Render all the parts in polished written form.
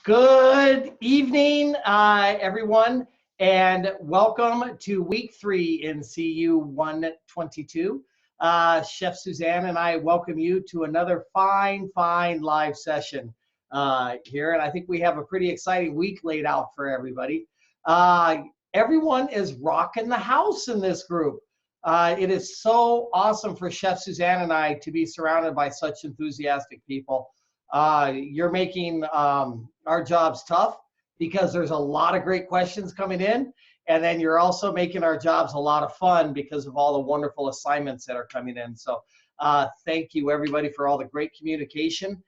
Good evening, everyone, and welcome to week 3 in CU 122. Chef Suzanne and I welcome you to another fine live session here, and I think we have a pretty exciting week laid out for everybody. Everyone is rocking the house in this group. It is so awesome for Chef Suzanne and I to be surrounded by such enthusiastic people. You're making our jobs tough because there's a lot of great questions coming in. And then you're also making our jobs a lot of fun because of all the wonderful assignments that are coming in. So thank you, everybody, for all the great communication.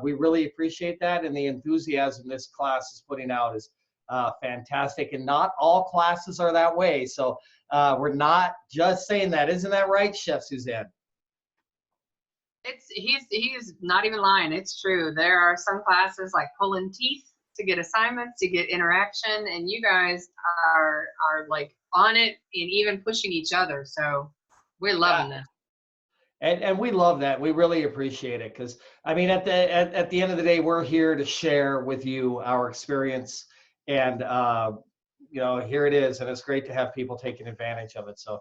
We really appreciate that. And the enthusiasm this class is putting out is fantastic. And not all classes are that way. So we're not just saying that. Isn't that right, Chef Suzanne? He's not even lying. It's true. There are some classes like pulling teeth to get assignments, to get interaction, and you guys are like on it and even pushing each other. So we're loving this. And we love that. We really appreciate it because I mean at the end of the day, we're here to share with you our experience, and here it is, and it's great to have people taking advantage of it. So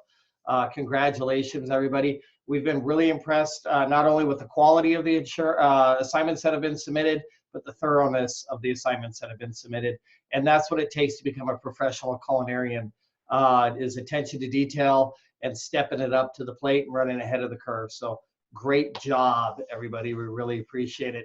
congratulations, everybody. We've been really impressed not only with the quality of the assignments that have been submitted, but the thoroughness of the assignments that have been submitted. And that's what it takes to become a professional culinarian, is attention to detail and stepping it up to the plate and running ahead of the curve. So great job, everybody. We really appreciate it.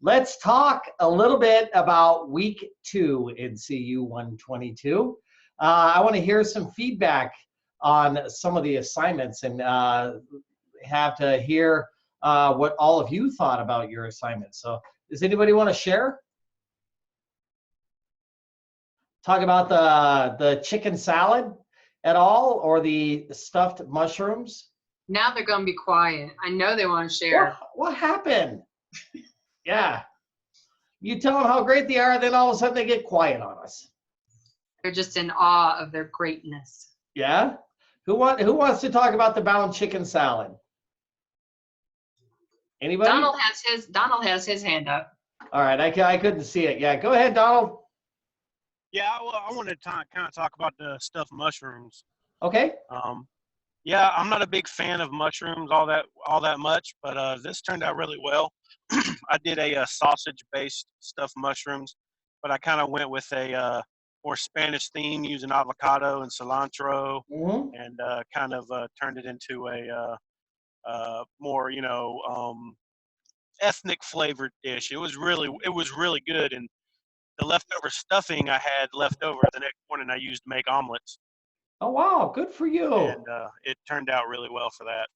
Let's talk a little bit about week 2 in CU 122. I want to hear some feedback on some of the assignments and have to hear what all of you thought about your assignments. So does anybody want to share? Talk about the chicken salad at all, or the stuffed mushrooms? Now they're going to be quiet. I know they want to share. What happened? Yeah. You tell them how great they are, then all of a sudden they get quiet on us. They're just in awe of their greatness. Yeah? Who wants to talk about the bound chicken salad? Anybody? Donald has his hand up. All right, I couldn't see it. Yeah, go ahead, Donald. Yeah, well, I wanted to kind of talk about the stuffed mushrooms. Okay. Yeah, I'm not a big fan of mushrooms all that much, but this turned out really well. I did a sausage-based stuffed mushrooms, but I kind of went with a more Spanish theme using avocado and cilantro, and kind of turned it into a more ethnic flavored dish. It was really good, and the leftover stuffing I had left over the next morning I used to make omelets. Oh wow, good for you. And it turned out really well for that.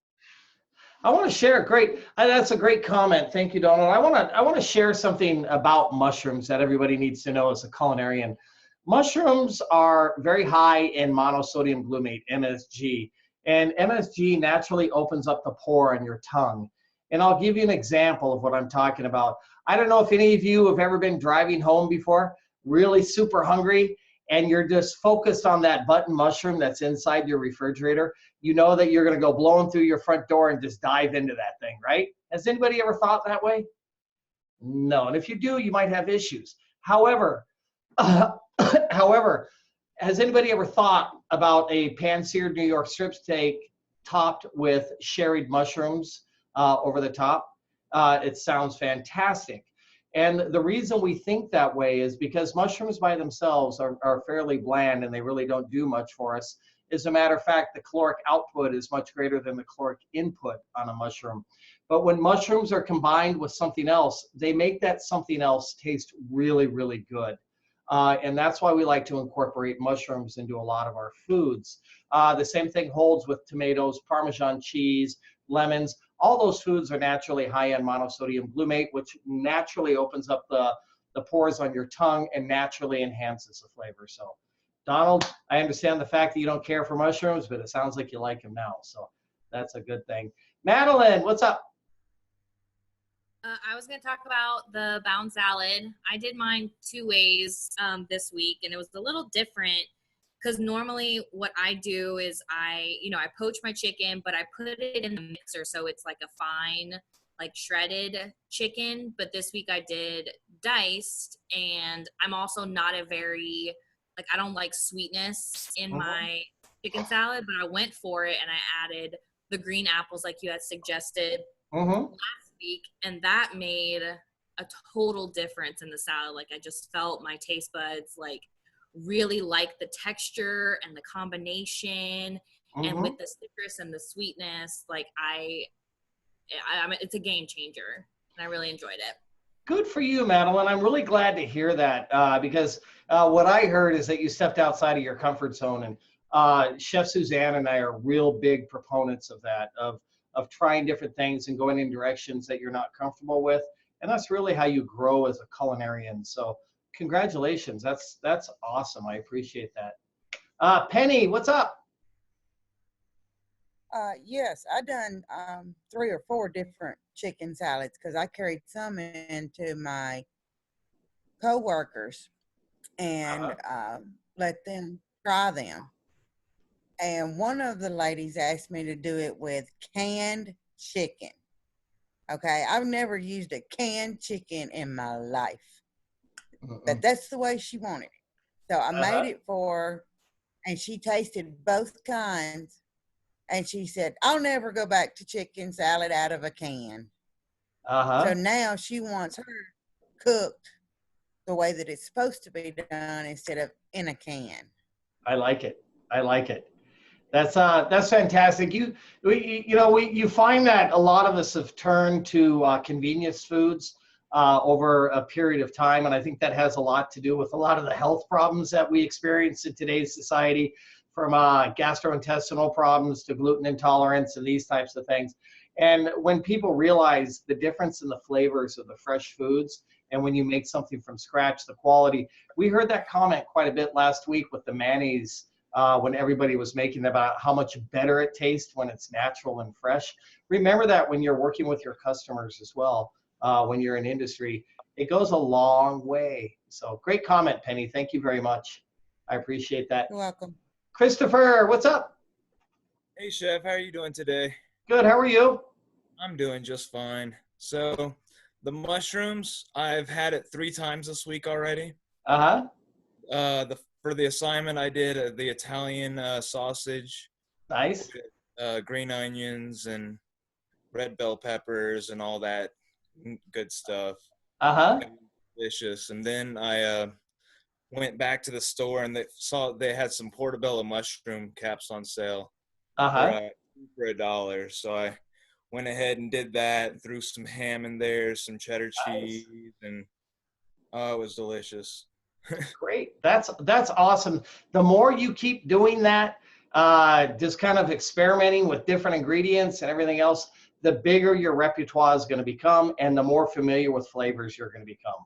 I want to share that's a great comment. Thank you, Donald. I want to share something about mushrooms that everybody needs to know as a culinarian. Mushrooms are very high in monosodium glutamate, MSG, and MSG naturally opens up the pore on your tongue. And I'll give you an example of what I'm talking about. I don't know if any of you have ever been driving home before, really super hungry, and you're just focused on that button mushroom that's inside your refrigerator. You know that you're going to go blowing through your front door and just dive into that thing, right? Has anybody ever thought that way? No. And if you do, you might have issues. However, has anybody ever thought about a pan-seared New York strip steak topped with sherried mushrooms over the top? It sounds fantastic. And the reason we think that way is because mushrooms by themselves are fairly bland and they really don't do much for us. As a matter of fact, the caloric output is much greater than the caloric input on a mushroom. But when mushrooms are combined with something else, they make that something else taste really good. And that's why we like to incorporate mushrooms into a lot of our foods. The same thing holds with tomatoes, Parmesan cheese, lemons. All those foods are naturally high in monosodium glutamate, which naturally opens up the pores on your tongue and naturally enhances the flavor. So, Donald, I understand the fact that you don't care for mushrooms, but it sounds like you like them now. So that's a good thing. Madeline, what's up? I was going to talk about the bound salad. I did mine 2 ways this week, and it was a little different because normally what I do is I poach my chicken, but I put it in the mixer so it's like a fine like shredded chicken, but this week I did diced, and I'm also not a very, like, I don't like sweetness in my chicken salad, but I went for it and I added the green apples like you had suggested last week, and that made a total difference in the salad. Like, I just felt my taste buds like really like the texture and the combination, and with the citrus and the sweetness, like it's a game changer, and I really enjoyed it. Good for you, Madeline. I'm really glad to hear that because what I heard is that you stepped outside of your comfort zone, and Chef Suzanne and I are real big proponents of that, of trying different things and going in directions that you're not comfortable with, and that's really how you grow as a culinarian. So congratulations, that's awesome. I appreciate that. Penny, what's up? Yes, I done 3 or 4 different chicken salads because I carried some into my coworkers and let them try them. And one of the ladies asked me to do it with canned chicken. Okay, I've never used a canned chicken in my life, but that's the way she wanted it. So I made it for her, and she tasted both kinds. And she said, I'll never go back to chicken salad out of a can. So now she wants her cooked the way that it's supposed to be done instead of in a can. I like it. I like it. That's fantastic. You find that a lot of us have turned to convenience foods over a period of time, and I think that has a lot to do with a lot of the health problems that we experience in today's society, from gastrointestinal problems to gluten intolerance and these types of things. And when people realize the difference in the flavors of the fresh foods, and when you make something from scratch, the quality, we heard that comment quite a bit last week with the mayonnaise, when everybody was making about how much better it tastes when it's natural and fresh. Remember that when you're working with your customers as well, when you're in industry, it goes a long way. So great comment, Penny. Thank you very much. I appreciate that. You're welcome. Christopher, what's up? Hey, Chef. How are you doing today? Good. How are you? I'm doing just fine. So the mushrooms, I've had it 3 times this week already. For the assignment, I did the Italian sausage. Nice. With, green onions and red bell peppers and all that good stuff. Delicious. And then I went back to the store and they had some portobello mushroom caps on sale for $1. So I went ahead and did that, threw some ham in there, some cheddar cheese, and it was delicious. Great. That's awesome. The more you keep doing that, just kind of experimenting with different ingredients and everything else, the bigger your repertoire is going to become, and the more familiar with flavors you're going to become.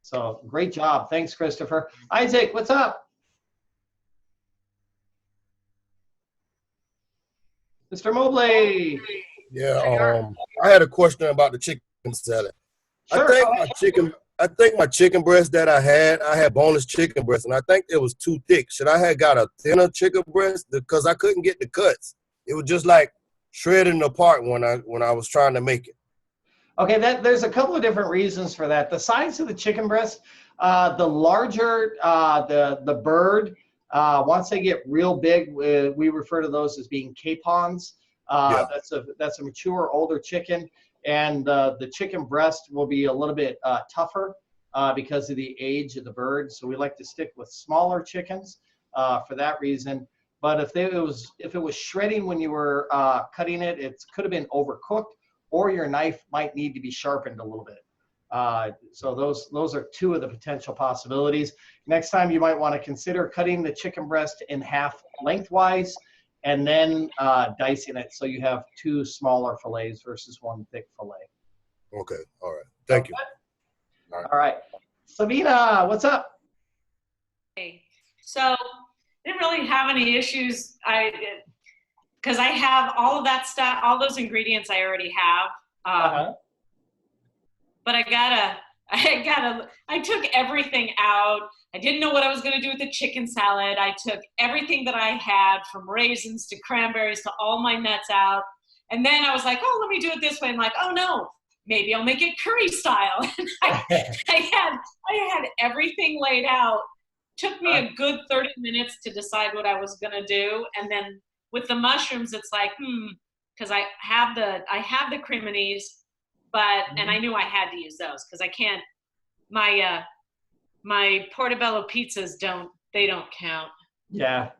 So great job. Thanks, Christopher. Isaac, what's up? Mr. Mobley. Yeah, I had a question about the chicken salad. Sure. I think my chicken breast that I had boneless chicken breast, and I think it was too thick. Should I have got a thinner chicken breast? Because I couldn't get the cuts. It was just like shredding apart when I was trying to make it. Okay, there's a couple of different reasons for that. The size of the chicken breast, the larger the bird, once they get real big, we refer to those as being capons. That's a mature, older chicken, and the chicken breast will be a little bit tougher because of the age of the bird. So we like to stick with smaller chickens for that reason. But if it was shredding when you were cutting it, it could have been overcooked, or your knife might need to be sharpened a little bit. So those are 2 of the potential possibilities. Next time you might want to consider cutting the chicken breast in half lengthwise and then dicing it so you have 2 smaller fillets versus 1 thick fillet. Okay, all right. Thank you. All right. Sabina, what's up? Okay. So didn't really have any issues. Because I have all of that stuff, all those ingredients I already have. But I took everything out. I didn't know what I was going to do with the chicken salad. I took everything that I had, from raisins to cranberries to all my nuts, out. And then I was like, oh, let me do it this way. I'm like, oh no, maybe I'll make it curry style. And I had everything laid out. Took me a good 30 minutes to decide what I was gonna do. And then with the mushrooms, it's like, because I have the creminies, but and I knew I had to use those because I can't. My portobello pizzas don't count. Yeah.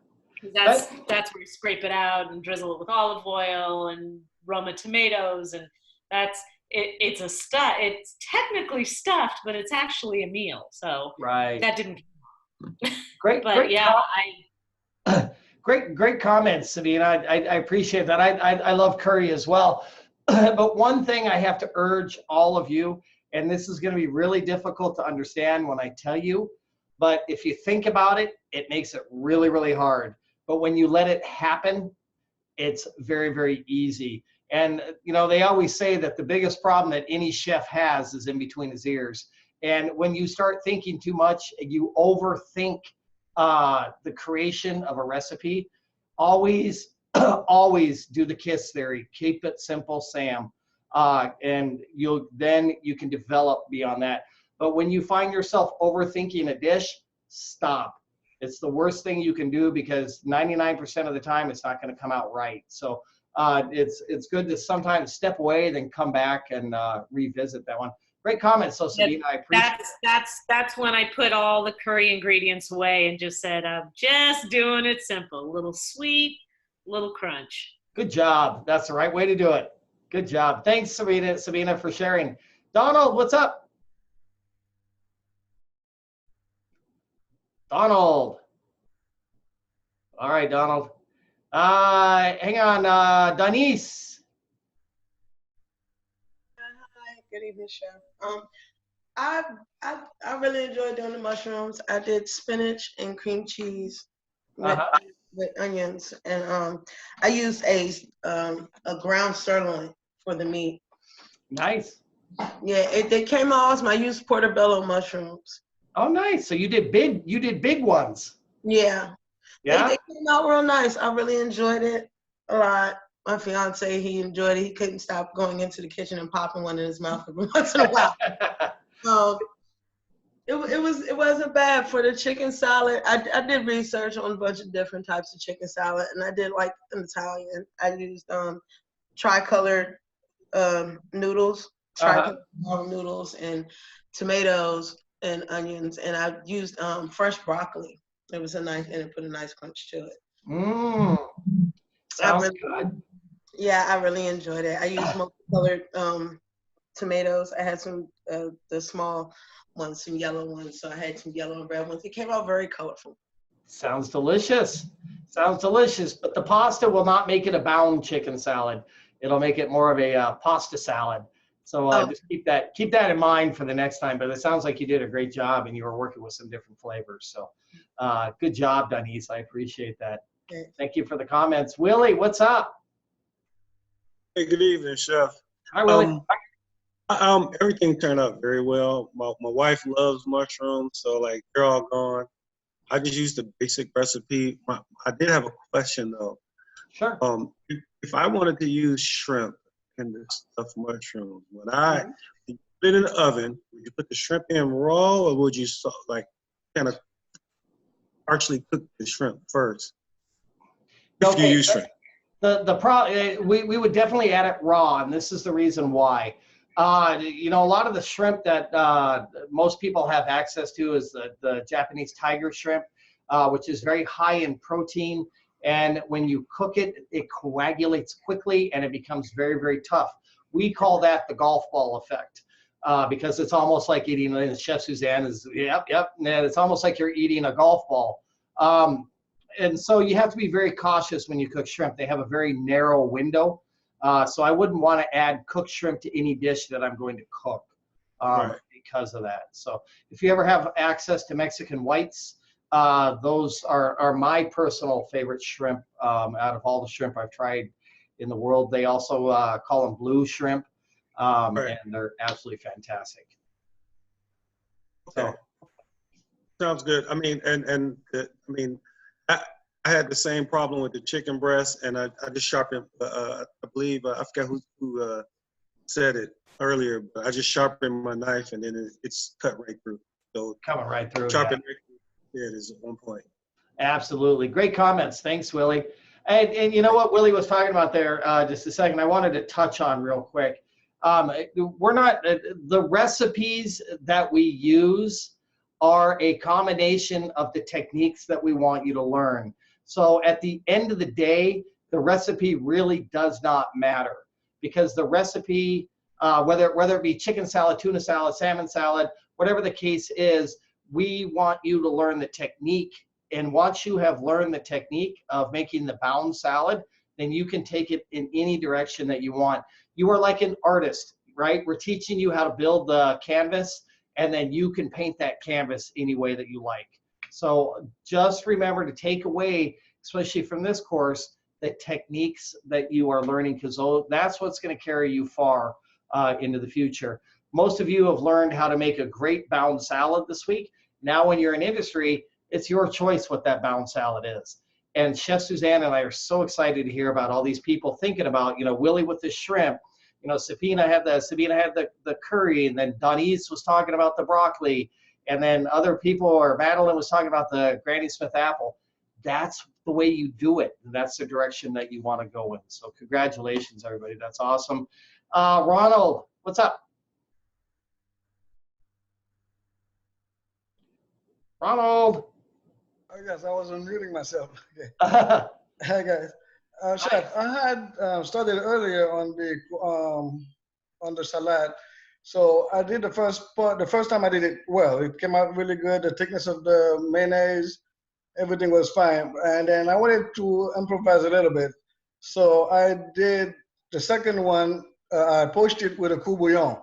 That's where you scrape it out and drizzle it with olive oil and Roma tomatoes, and that's it. It's a stuff. It's technically stuffed, but it's actually a meal. So that didn't. Great. But great yeah, great comments, Sabina. I appreciate that. I love curry as well. But one thing I have to urge all of you, and this is going to be really difficult to understand when I tell you, but if you think about it, it makes it really, really hard. But when you let it happen, it's very, very easy. And, you know, they always say that the biggest problem that any chef has is in between his ears. And when you start thinking too much, you overthink the creation of a recipe. Always, always do the KISS theory. Keep it simple, Sam. And you can develop beyond that. But when you find yourself overthinking a dish, stop. It's the worst thing you can do because 99% of the time it's not going to come out right. So it's good to sometimes step away, then come back and revisit that one. Great comment. So Sabina, I appreciate that's when I put all the curry ingredients away and just said, I'm just doing it simple. A little sweet, a little crunch. Good job. That's the right way to do it. Good job. Thanks, Sabina, for sharing. Donald, what's up? Donald. All right, Donald. Hang on, Denise. Hi, good evening, Chef. I really enjoyed doing the mushrooms. I did spinach and cream cheese with onions, and I used a ground sirloin for the meat. Nice. Yeah, they came out awesome. I used portobello mushrooms. Oh, nice. So you did big ones. Yeah. Yeah. They came out real nice. I really enjoyed it a lot. My fiance, he enjoyed it. He couldn't stop going into the kitchen and popping one in his mouth every once in a while. It wasn't bad for the chicken salad. I did research on a bunch of different types of chicken salad, and I did like an Italian. I used tricolored noodles, noodles, and tomatoes and onions, and I used fresh broccoli. It was and it put a nice crunch to it. Sounds good. Yeah, I really enjoyed it. I used multicolored tomatoes. I had some the small ones, some yellow ones, so I had some yellow and red ones. It came out very colorful. Sounds delicious. Sounds delicious. But the pasta will not make it a bound chicken salad. It'll make it more of a pasta salad. So just keep that in mind for the next time. But it sounds like you did a great job and you were working with some different flavors. So good job, Denise. I appreciate that. Okay. Thank you for the comments. Willie, what's up? Hey, good evening, Chef. Hi, Willie. Everything turned out very well. My wife loves mushrooms, so like they're all gone. I just used the basic recipe. I did have a question though. Sure. If I wanted to use shrimp in this stuffed mushrooms, would I put it in the oven? Would you put the shrimp in raw, or would you like kind of partially cook the shrimp first? If you use shrimp. We would definitely add it raw, and this is the reason why. You know, a lot of the shrimp that most people have access to is the Japanese tiger shrimp, which is very high in protein. And when you cook it, it coagulates quickly and it becomes very, very tough. We call that the golf ball effect because it's almost like eating, and Chef Suzanne is, yep, and it's almost like you're eating a golf ball. And so you have to be very cautious when you cook shrimp. They have a very narrow window. So I wouldn't want to add cooked shrimp to any dish that I'm going to cook because of that. So if you ever have access to Mexican whites, those are my personal favorite shrimp out of all the shrimp I've tried in the world. They also call them blue shrimp, and they're absolutely fantastic. Okay. So, sounds good. I mean, I I had the same problem with the chicken breast, and I just sharpened. I believe I forgot who said it earlier, but I just sharpened my knife, and then it's cut right through. So Coming right through. sharpen right through. Yeah, it is at one point. Absolutely. Great comments. Thanks, Willie. And you know what Willie was talking about there just a second, I wanted to touch on real quick. We're not, the recipes that we use are a combination of the techniques that we want you to learn. So at the end of the day, the recipe really does not matter, because the recipe, whether it be chicken salad, tuna salad, salmon salad, whatever the case is, we want you to learn the technique. And once you have learned the technique of making the bound salad, then you can take it in any direction that you want. You are like an artist, right? We're teaching you how to build the canvas, and then you can paint that canvas any way that you like. So just remember to take away, especially from this course, the techniques that you are learning, because that's what's going to carry you far into the future. Most of you have learned how to make a great bound salad this week. Now when you're in industry, it's your choice what that bound salad is. And Chef Suzanne and I are so excited to hear about all these people thinking about, Willie with the shrimp, Sabina had the curry, and then Donise was talking about the broccoli, and then other people, or Madeline was talking about the Granny Smith apple. That's the way you do it. And that's the direction that you want to go in. So congratulations, everybody. That's awesome. Ronald, what's up? Ronald. Oh, yes, I was unmuting myself. Okay. Hi, guys. Chef, I had studied earlier on the salad. So I did the first part. The first time I did it well. It came out really good. The thickness of the mayonnaise, everything was fine. And then I wanted to improvise a little bit. So I did the second one. I poached it with a cool bouillon.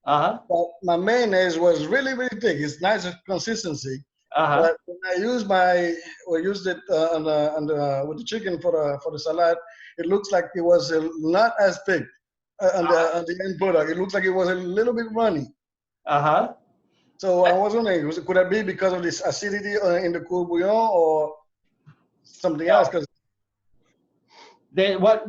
But my mayonnaise was really, really thick. It's nice consistency. But when I used used it with the chicken for the salad, it looks like it was not as thick on the end product. It looks like it was a little bit runny. So I was wondering, could that be because of this acidity in the cool bouillon, or something else? Because what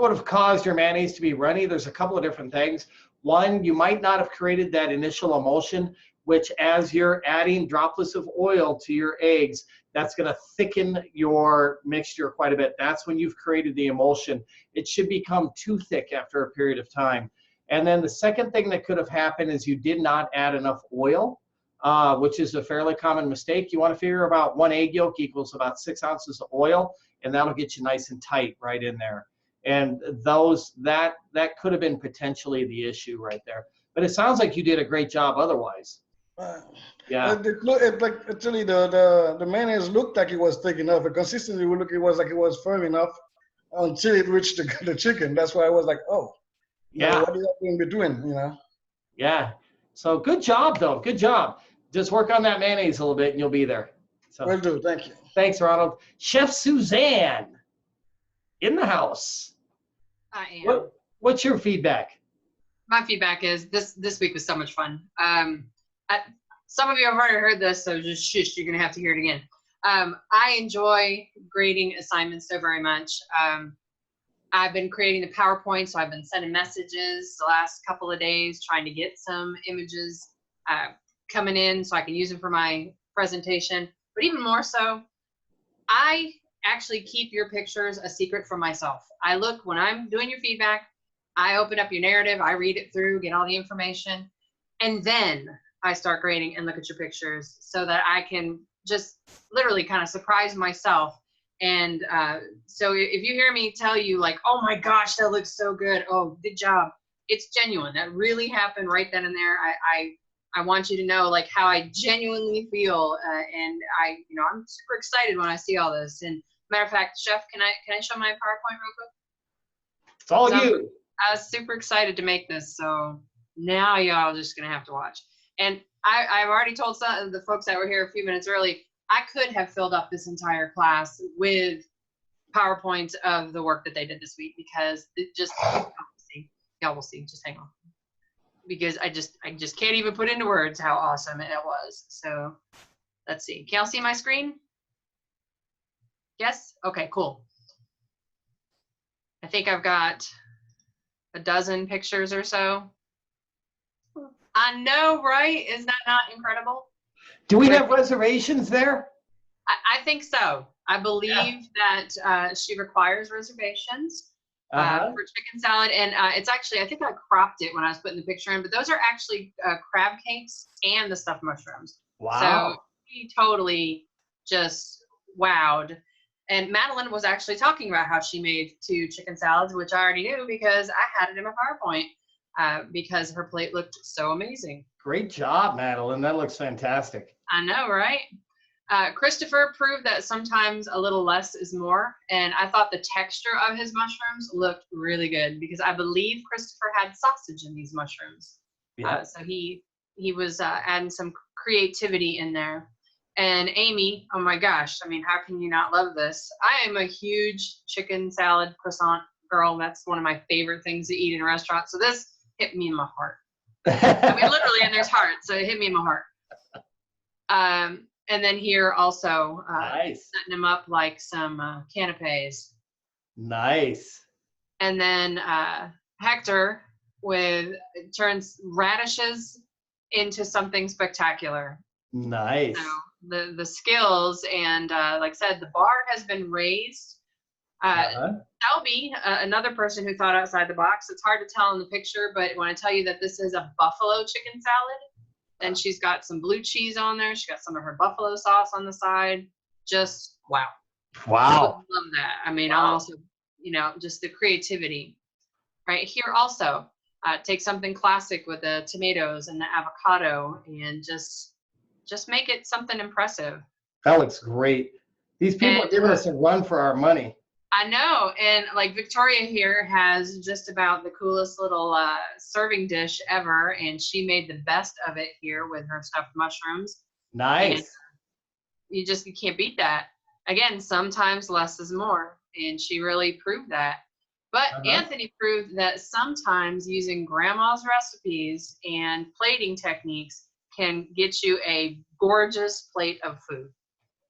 would have caused your mayonnaise to be runny? There's a couple of different things. One, you might not have created that initial emulsion, which as you're adding droplets of oil to your eggs, that's going to thicken your mixture quite a bit. That's when you've created the emulsion. It should become too thick after a period of time. And then the second thing that could have happened is you did not add enough oil, which is a fairly common mistake. You want to figure about 1 egg yolk equals about 6 ounces of oil, and that'll get you nice and tight right in there. And that could have been potentially the issue right there. But it sounds like you did a great job otherwise. Yeah. Actually, the mayonnaise looked like it was thick enough. The consistency it was like it was firm enough until it reached the chicken. That's why I was like, oh, yeah. What do you have in between, Yeah. So good job, though. Good job. Just work on that mayonnaise a little bit, and you'll be there. So, will do. Thank you. Thanks, Ronald. Chef Suzanne in the house. I am. What's your feedback? My feedback is this week was so much fun. Some of you have already heard this, so just shush, you're gonna have to hear it again. I enjoy grading assignments so very much. I've been creating the PowerPoint, so I've been sending messages the last couple of days, trying to get some images coming in so I can use them for my presentation. But even more so, I actually keep your pictures a secret from myself. I look, when I'm doing your feedback, I open up your narrative, I read it through, get all the information, and then I start grading and look at your pictures so that I can just literally kind of surprise myself. And so if you hear me tell you like, oh my gosh, that looks so good, oh, good job, it's genuine. That really happened right then and there. I want you to know like how I genuinely feel, and I'm super excited when I see all this. And matter of fact, Chef, can I show my PowerPoint real quick? It's all you. I was super excited to make this, so now y'all just gonna have to watch. And I've already told some of the folks that were here a few minutes early, I could have filled up this entire class with PowerPoints of the work that they did this week, because it just, y'all will see, just hang on. Because I just can't even put into words how awesome it was. So let's see, can y'all see my screen? Yes? Okay, cool. I think I've got a dozen pictures or so. I know, right? Isn't that not incredible? Do we have reservations there? I think so. I believe that she requires reservations for chicken salad. And it's actually, I think I cropped it when I was putting the picture in, but those are actually crab cakes and the stuffed mushrooms. Wow. So she totally just wowed. And Madeline was actually talking about how she made 2 chicken salads, which I already knew because I had it in my PowerPoint because her plate looked so amazing. Great job, Madeline. That looks fantastic. I know, right? Christopher proved that sometimes a little less is more, and I thought the texture of his mushrooms looked really good because I believe Christopher had sausage in these mushrooms. Yeah. So he was adding some creativity in there. And Amy, oh my gosh, I mean, how can you not love this? I am a huge chicken salad croissant girl. That's one of my favorite things to eat in a restaurant. So this hit me in my heart. I mean, literally, and there's heart, so it hit me in my heart. And then here also, nice. setting them up like some canapes. Nice. And then Hector turns radishes into something spectacular. Nice. So the skills and like I said, the bar has been raised. Selby, another person who thought outside the box. It's hard to tell in the picture, but when I tell you that this is a buffalo chicken salad, and she's got some blue cheese on there. She got some of her buffalo sauce on the side. Just wow. Wow. Love that. I mean, wow. Also, just the creativity. Right here also, take something classic with the tomatoes and the avocado and just make it something impressive. That looks great. These people are giving us a run for our money. I know, and like Victoria here has just about the coolest little serving dish ever, and she made the best of it here with her stuffed mushrooms. Nice. And you can't beat that. Again, sometimes less is more, and she really proved that. But Anthony proved that sometimes using grandma's recipes and plating techniques can get you a gorgeous plate of food.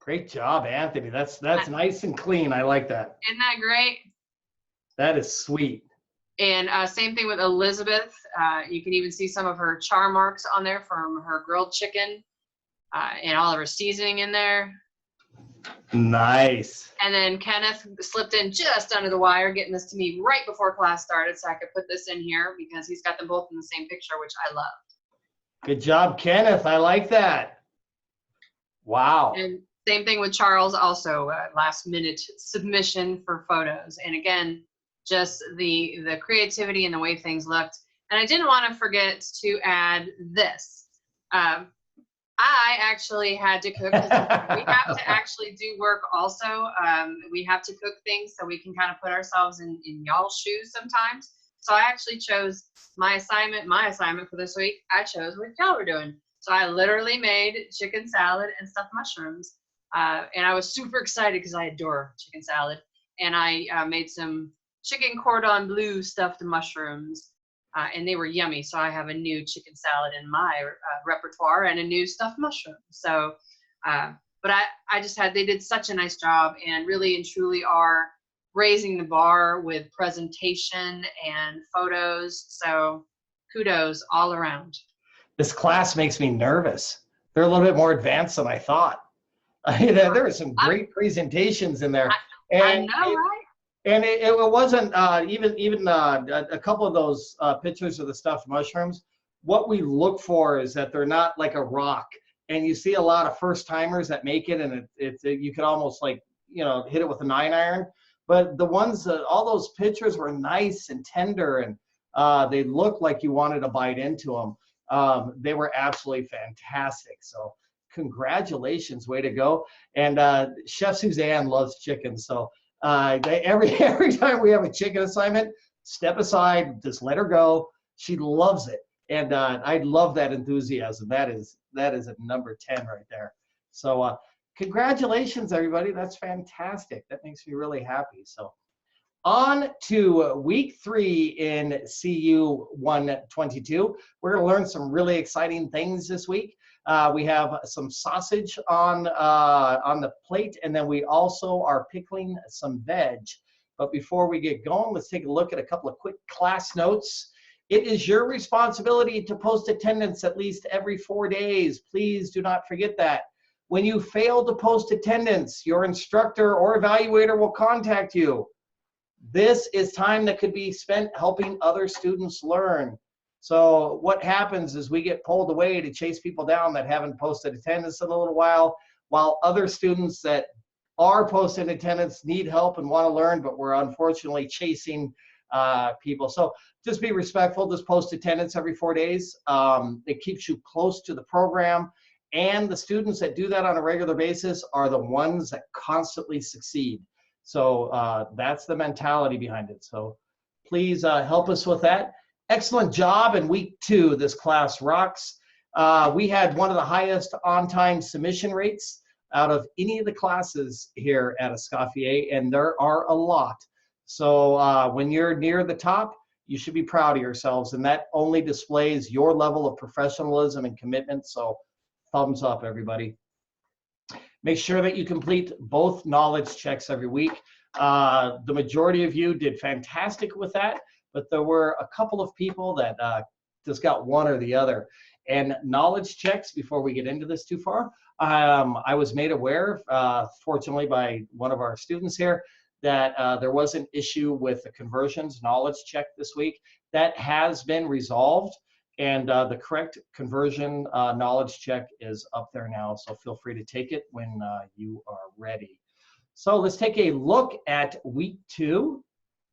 Great job, Anthony. That's nice and clean. I like that. Isn't that great? That is sweet. And same thing with Elizabeth. You can even see some of her char marks on there from her grilled chicken and all of her seasoning in there. Nice. And then Kenneth slipped in just under the wire, getting this to me right before class started so I could put this in here because he's got them both in the same picture, which I love. Good job, Kenneth. I like that. Wow. And same thing with Charles, also last minute submission for photos. And again, just the creativity and the way things looked. And I didn't want to forget to add this. I actually had to cook. We have to actually do work also. We have to cook things so we can kind of put ourselves in y'all's shoes sometimes. So I actually chose my assignment for this week. I chose what y'all were doing. So I literally made chicken salad and stuffed mushrooms. And I was super excited because I adore chicken salad. And I made some chicken cordon bleu stuffed mushrooms. And they were yummy. So I have a new chicken salad in my repertoire and a new stuffed mushroom. So, but they did such a nice job and really and truly are raising the bar with presentation and photos. So kudos all around. This class makes me nervous. They're a little bit more advanced than I thought. There were some great presentations in there. I know, right? And it wasn't even a couple of those pictures of the stuffed mushrooms. What we look for is that they're not like a rock. And you see a lot of first timers that make it, and you could almost hit it with a 9-iron. But the ones all those pictures were nice and tender, and they looked like you wanted to bite into them. They were absolutely fantastic. So congratulations, way to go. And Chef Suzanne loves chicken, so. Every time we have a chicken assignment, step aside, just let her go. She loves it, and I love that enthusiasm. That is a number 10 right there. So congratulations, everybody. That's fantastic. That makes me really happy. So on to week 3 in CU 122. We're going to learn some really exciting things this week. We have some sausage on the plate, and then we also are pickling some veg. But before we get going, let's take a look at a couple of quick class notes. It is your responsibility to post attendance at least every 4 days. Please do not forget that. When you fail to post attendance, your instructor or evaluator will contact you. This is time that could be spent helping other students learn. So what happens is we get pulled away to chase people down that haven't posted attendance in a little while other students that are posting attendance need help and want to learn, but we're unfortunately chasing people. So just be respectful, just post attendance every 4 days. It keeps you close to the program, and the students that do that on a regular basis are the ones that constantly succeed. So that's the mentality behind it. So please help us with that. Excellent job in week 2. This class rocks. We had one of the highest on-time submission rates out of any of the classes here at Escoffier, and there are a lot. So when you're near the top, you should be proud of yourselves, and that only displays your level of professionalism and commitment. So thumbs up, everybody. Make sure that you complete both knowledge checks every week. The majority of you did fantastic with that, but there were a couple of people that just got one or the other. And knowledge checks, before we get into this too far, I was made aware, fortunately by one of our students here, that there was an issue with the conversions knowledge check this week. That has been resolved, and the correct conversion knowledge check is up there now, so feel free to take it when you are ready. So let's take a look at week 2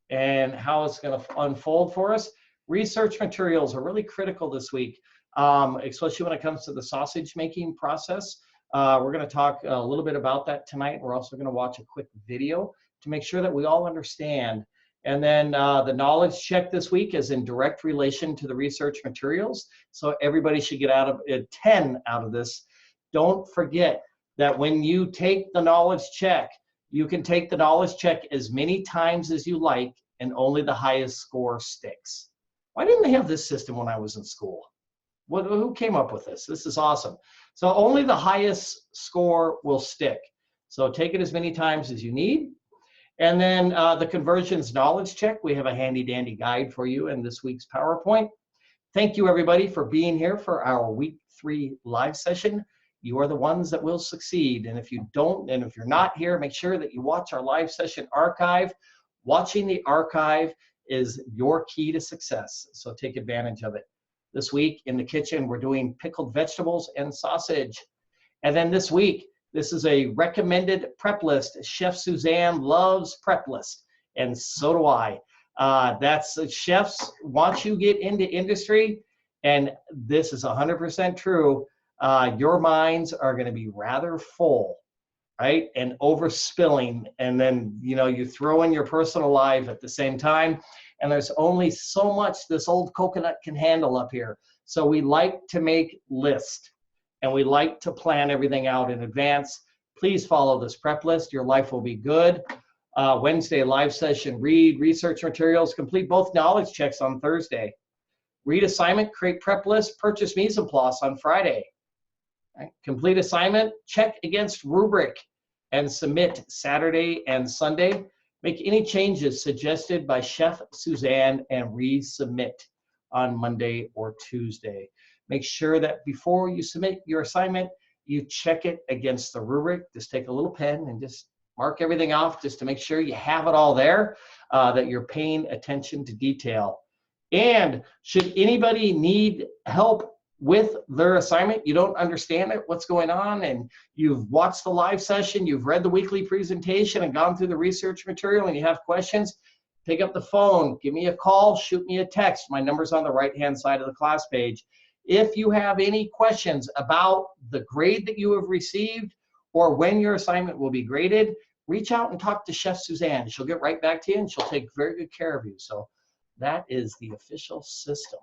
and how it's going to unfold for us. Research materials are really critical this week, especially when it comes to the sausage making process. We're going to talk a little bit about that tonight. We're also going to watch a quick video to make sure that we all understand. And then the knowledge check this week is in direct relation to the research materials. So everybody should get out of 10 out of this. Don't forget that when you take the knowledge check, you can take the knowledge check as many times as you like, and only the highest score sticks. Why didn't they have this system when I was in school? Who came up with this? This is awesome. So only the highest score will stick. So take it as many times as you need. And then the conversions knowledge check, we have a handy dandy guide for you in this week's PowerPoint. Thank you everybody for being here for our week 3 live session. You are the ones that will succeed. And if you don't, and if you're not here, make sure that you watch our live session archive. Watching the archive is your key to success. So take advantage of it. This week in the kitchen, we're doing pickled vegetables and sausage. And then this week, this is a recommended prep list. Chef Suzanne loves prep list, and so do I. That's chefs, once you get into industry, and this is 100% true, your minds are gonna be rather full, right? And overspilling, and then you throw in your personal life at the same time, and there's only so much this old coconut can handle up here. So we like to make lists, and we like to plan everything out in advance. Please follow this prep list. Your life will be good. Wednesday live session, read research materials, complete both knowledge checks on Thursday. Read assignment, create prep list, purchase mise en place on Friday. Right. Complete assignment, check against rubric, and submit Saturday and Sunday. Make any changes suggested by Chef Suzanne and resubmit on Monday or Tuesday. Make sure that before you submit your assignment, you check it against the rubric. Just take a little pen and just mark everything off just to make sure you have it all there, that you're paying attention to detail. And should anybody need help with their assignment, you don't understand it, what's going on, and you've watched the live session, you've read the weekly presentation and gone through the research material and you have questions, pick up the phone, give me a call, shoot me a text. My number's on the right-hand side of the class page. If you have any questions about the grade that you have received or when your assignment will be graded, reach out and talk to Chef Suzanne. She'll get right back to you and she'll take very good care of you. So that is the official system,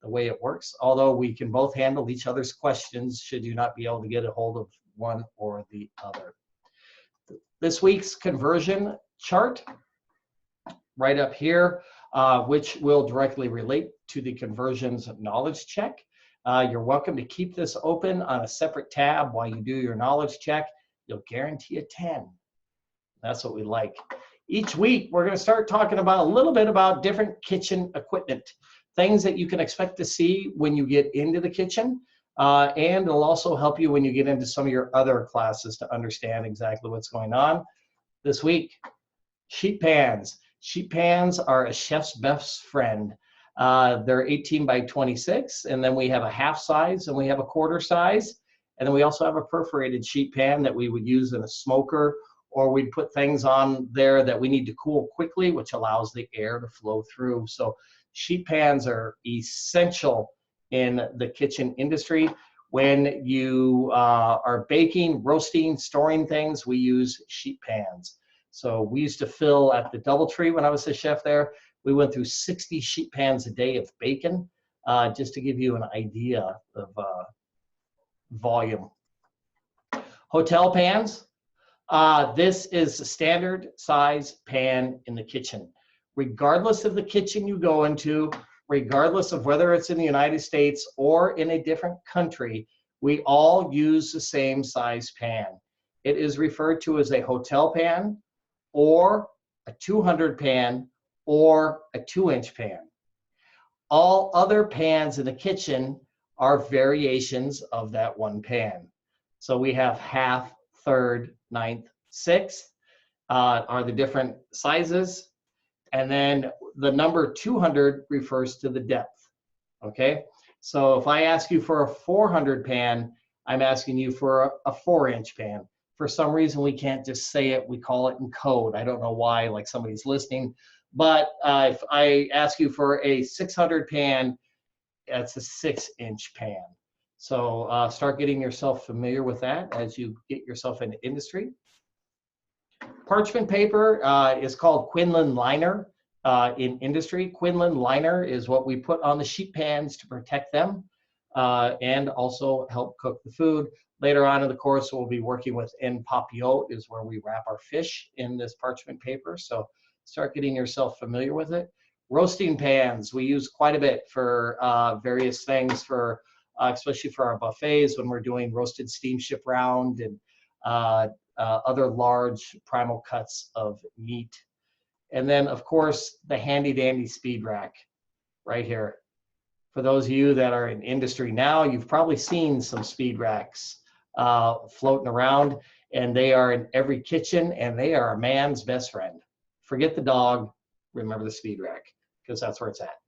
the way it works, although we can both handle each other's questions should you not be able to get a hold of one or the other. This week's conversion chart, right up here, which will directly relate to the conversions knowledge check. You're welcome to keep this open on a separate tab while you do your knowledge check. You'll guarantee a 10. That's what we like. Each week, we're going to start talking about a little bit about different kitchen equipment, things that you can expect to see when you get into the kitchen, and it'll also help you when you get into some of your other classes to understand exactly what's going on. This week, sheet pans. Sheet pans are a chef's best friend. They're 18 by 26, and then we have a half size and we have a quarter size, and then we also have a perforated sheet pan that we would use in a smoker, or we'd put things on there that we need to cool quickly, which allows the air to flow through. So sheet pans are essential in the kitchen industry. When you are baking, roasting, storing things, we use sheet pans. So we used to fill at the DoubleTree when I was the chef there. We went through 60 sheet pans a day of bacon, just to give you an idea of volume. Hotel pans. This is a standard size pan in the kitchen. Regardless of the kitchen you go into, regardless of whether it's in the United States or in a different country, we all use the same size pan. It is referred to as a hotel pan, or a 200 pan, or a 2-inch pan. All other pans in the kitchen are variations of that one pan. So we have half, third, ninth, sixth are the different sizes. And then the number 200 refers to the depth, okay? So if I ask you for a 400 pan, I'm asking you for a 4-inch pan. For some reason, we can't just say it. We call it in code. I don't know why, like somebody's listening. But if I ask you for a 600 pan, that's a 6-inch pan. So start getting yourself familiar with that as you get yourself into industry. Parchment paper is called Quinlan liner in industry. Quinlan liner is what we put on the sheet pans to protect them and also help cook the food. Later on in the course, we'll be working with en papillote, is where we wrap our fish in this parchment paper. So start getting yourself familiar with it. Roasting pans, we use quite a bit for various things, for especially for our buffets when we're doing roasted steamship round and other large primal cuts of meat. And then, of course, the handy dandy speed rack right here. For those of you that are in industry now, you've probably seen some speed racks floating around, and they are in every kitchen, and they are a man's best friend. Forget the dog, remember the speed rack, because that's where it's at,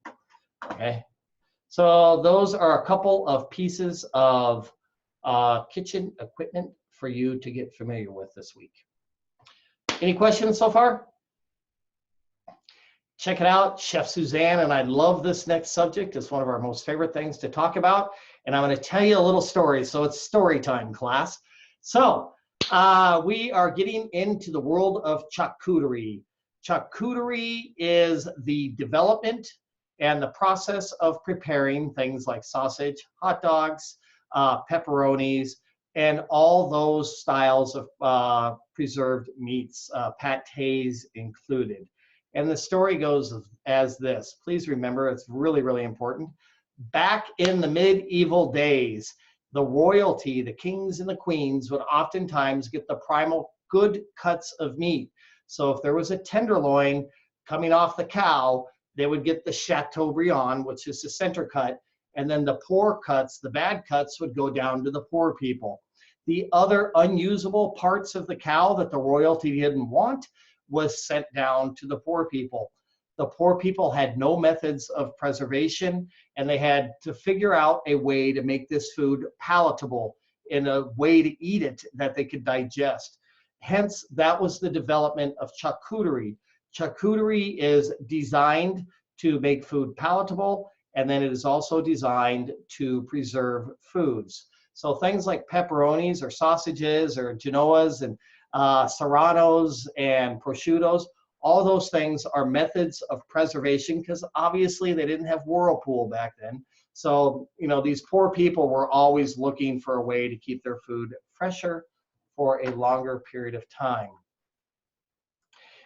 okay? So those are a couple of pieces of kitchen equipment for you to get familiar with this week. Any questions so far? Check it out, Chef Suzanne, and I love this next subject. It's one of our most favorite things to talk about, and I'm going to tell you a little story. So it's story time, class. So we are getting into the world of charcuterie. Charcuterie is the development and the process of preparing things like sausage, hot dogs, pepperonis, and all those styles of preserved meats, pâtés included. And the story goes as this. Please remember, it's really, really important. Back in the medieval days, the royalty, the kings and the queens, would oftentimes get the primal good cuts of meat. So if there was a tenderloin coming off the cow, they would get the Chateaubriand, which is the center cut, and then the poor cuts, the bad cuts, would go down to the poor people. The other unusable parts of the cow that the royalty didn't want was sent down to the poor people. The poor people had no methods of preservation, and they had to figure out a way to make this food palatable, in a way to eat it that they could digest. Hence, that was the development of charcuterie. Charcuterie is designed to make food palatable, and then it is also designed to preserve foods. So things like pepperonis or sausages or Genoas and serranos and prosciuttos, all those things are methods of preservation, because obviously they didn't have Whirlpool back then. So, you know, these poor people were always looking for a way to keep their food fresher for a longer period of time.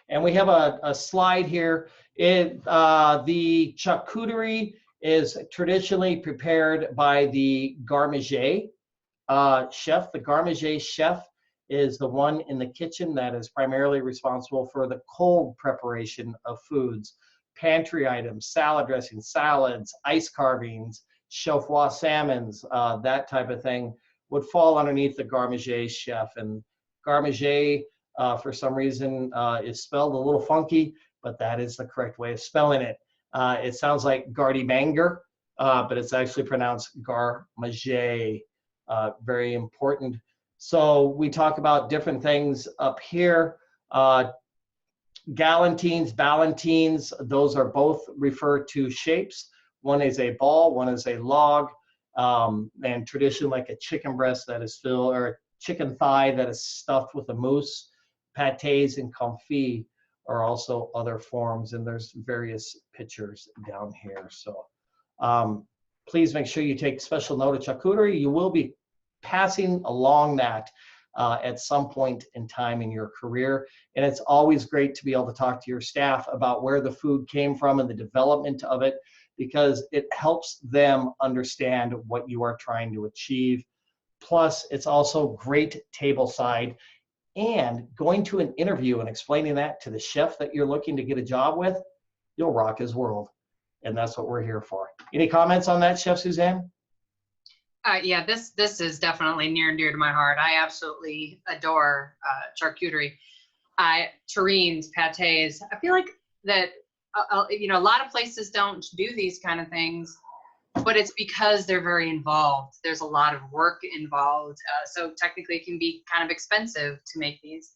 And we have a slide here. The charcuterie is traditionally prepared by the garde-manger chef. The garde-manger chef is the one in the kitchen that is primarily responsible for the cold preparation of foods, pantry items, salad dressings, salads, ice carvings, chaud-froid salmons, that type of thing would fall underneath the garde-manger chef. And garde-manger, for some reason, is spelled a little funky, but that is the correct way of spelling it. It sounds like garde-manger, but it's actually pronounced garde-manger. Very important. So we talk about different things up here. Galantines, ballantines, those are both referred to shapes. One is a ball, one is a log, and traditionally like a chicken breast that is filled, or a chicken thigh that is stuffed with a mousse. Pâtés and confits are also other forms, and there's various pictures down here. So please make sure you take special note of charcuterie. You will be passing along that at some point in time in your career. And it's always great to be able to talk to your staff about where the food came from and the development of it, because it helps them understand what you are trying to achieve. Plus, it's also great tableside. And going to an interview and explaining that to the chef that you're looking to get a job with, you'll rock his world. And that's what we're here for. Any comments on that, Chef Suzanne? Yeah, this is definitely near and dear to my heart. I absolutely adore charcuterie. Terrines, pâtés. I feel like that, you know, a lot of places don't do these kind of things, but it's because they're very involved. There's a lot of work involved. So technically it can be kind of expensive to make these,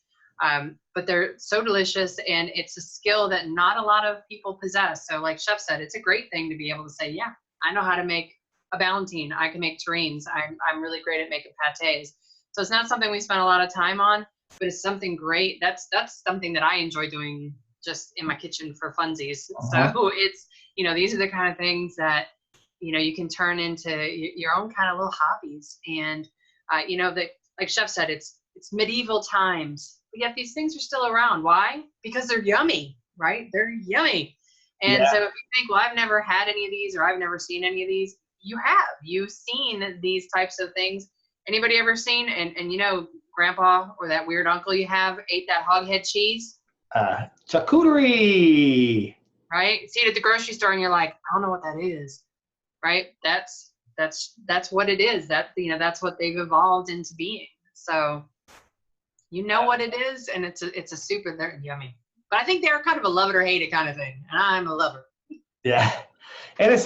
but they're so delicious, and it's a skill that not a lot of people possess. So like Chef said, it's a great thing to be able to say, yeah, I know how to make a ballantine. I can make terrines. I'm really great at making pâtés. So it's not something we spend a lot of time on, but it's something great. That's something that I enjoy doing just in my kitchen for funsies. So it's, you know, these are the kind of things that, you know, you can turn into your own kind of little hobbies. And, you know, that, like Chef said, it's medieval times, but yet these things are still around. Why? Because they're yummy, right? They're yummy. And so if you think, well, I've never had any of these, or I've never seen any of these, you've seen these types of things. Anybody ever seen, and you know, grandpa or that weird uncle you have ate that hog head cheese? Charcuterie. Right? See it at the grocery store and you're like, I don't know what that is. Right? That's what it is. That, you know, that's what they've evolved into being. So you know what it is, and it's a super, they're yummy. But I think they're kind of a love it or hate it kind of thing. And I'm a lover. Yeah. And it's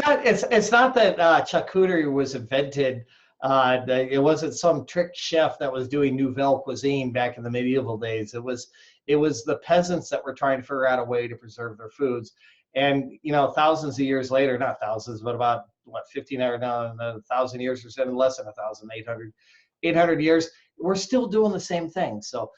not that charcuterie was invented. It wasn't some trick chef that was doing nouvelle cuisine back in the medieval days. It was the peasants that were trying to figure out a way to preserve their foods. And, you know, thousands of years later, not thousands, but about, what, 1,000 years or so, less than 1,000, 800 years, we're still doing the same thing. So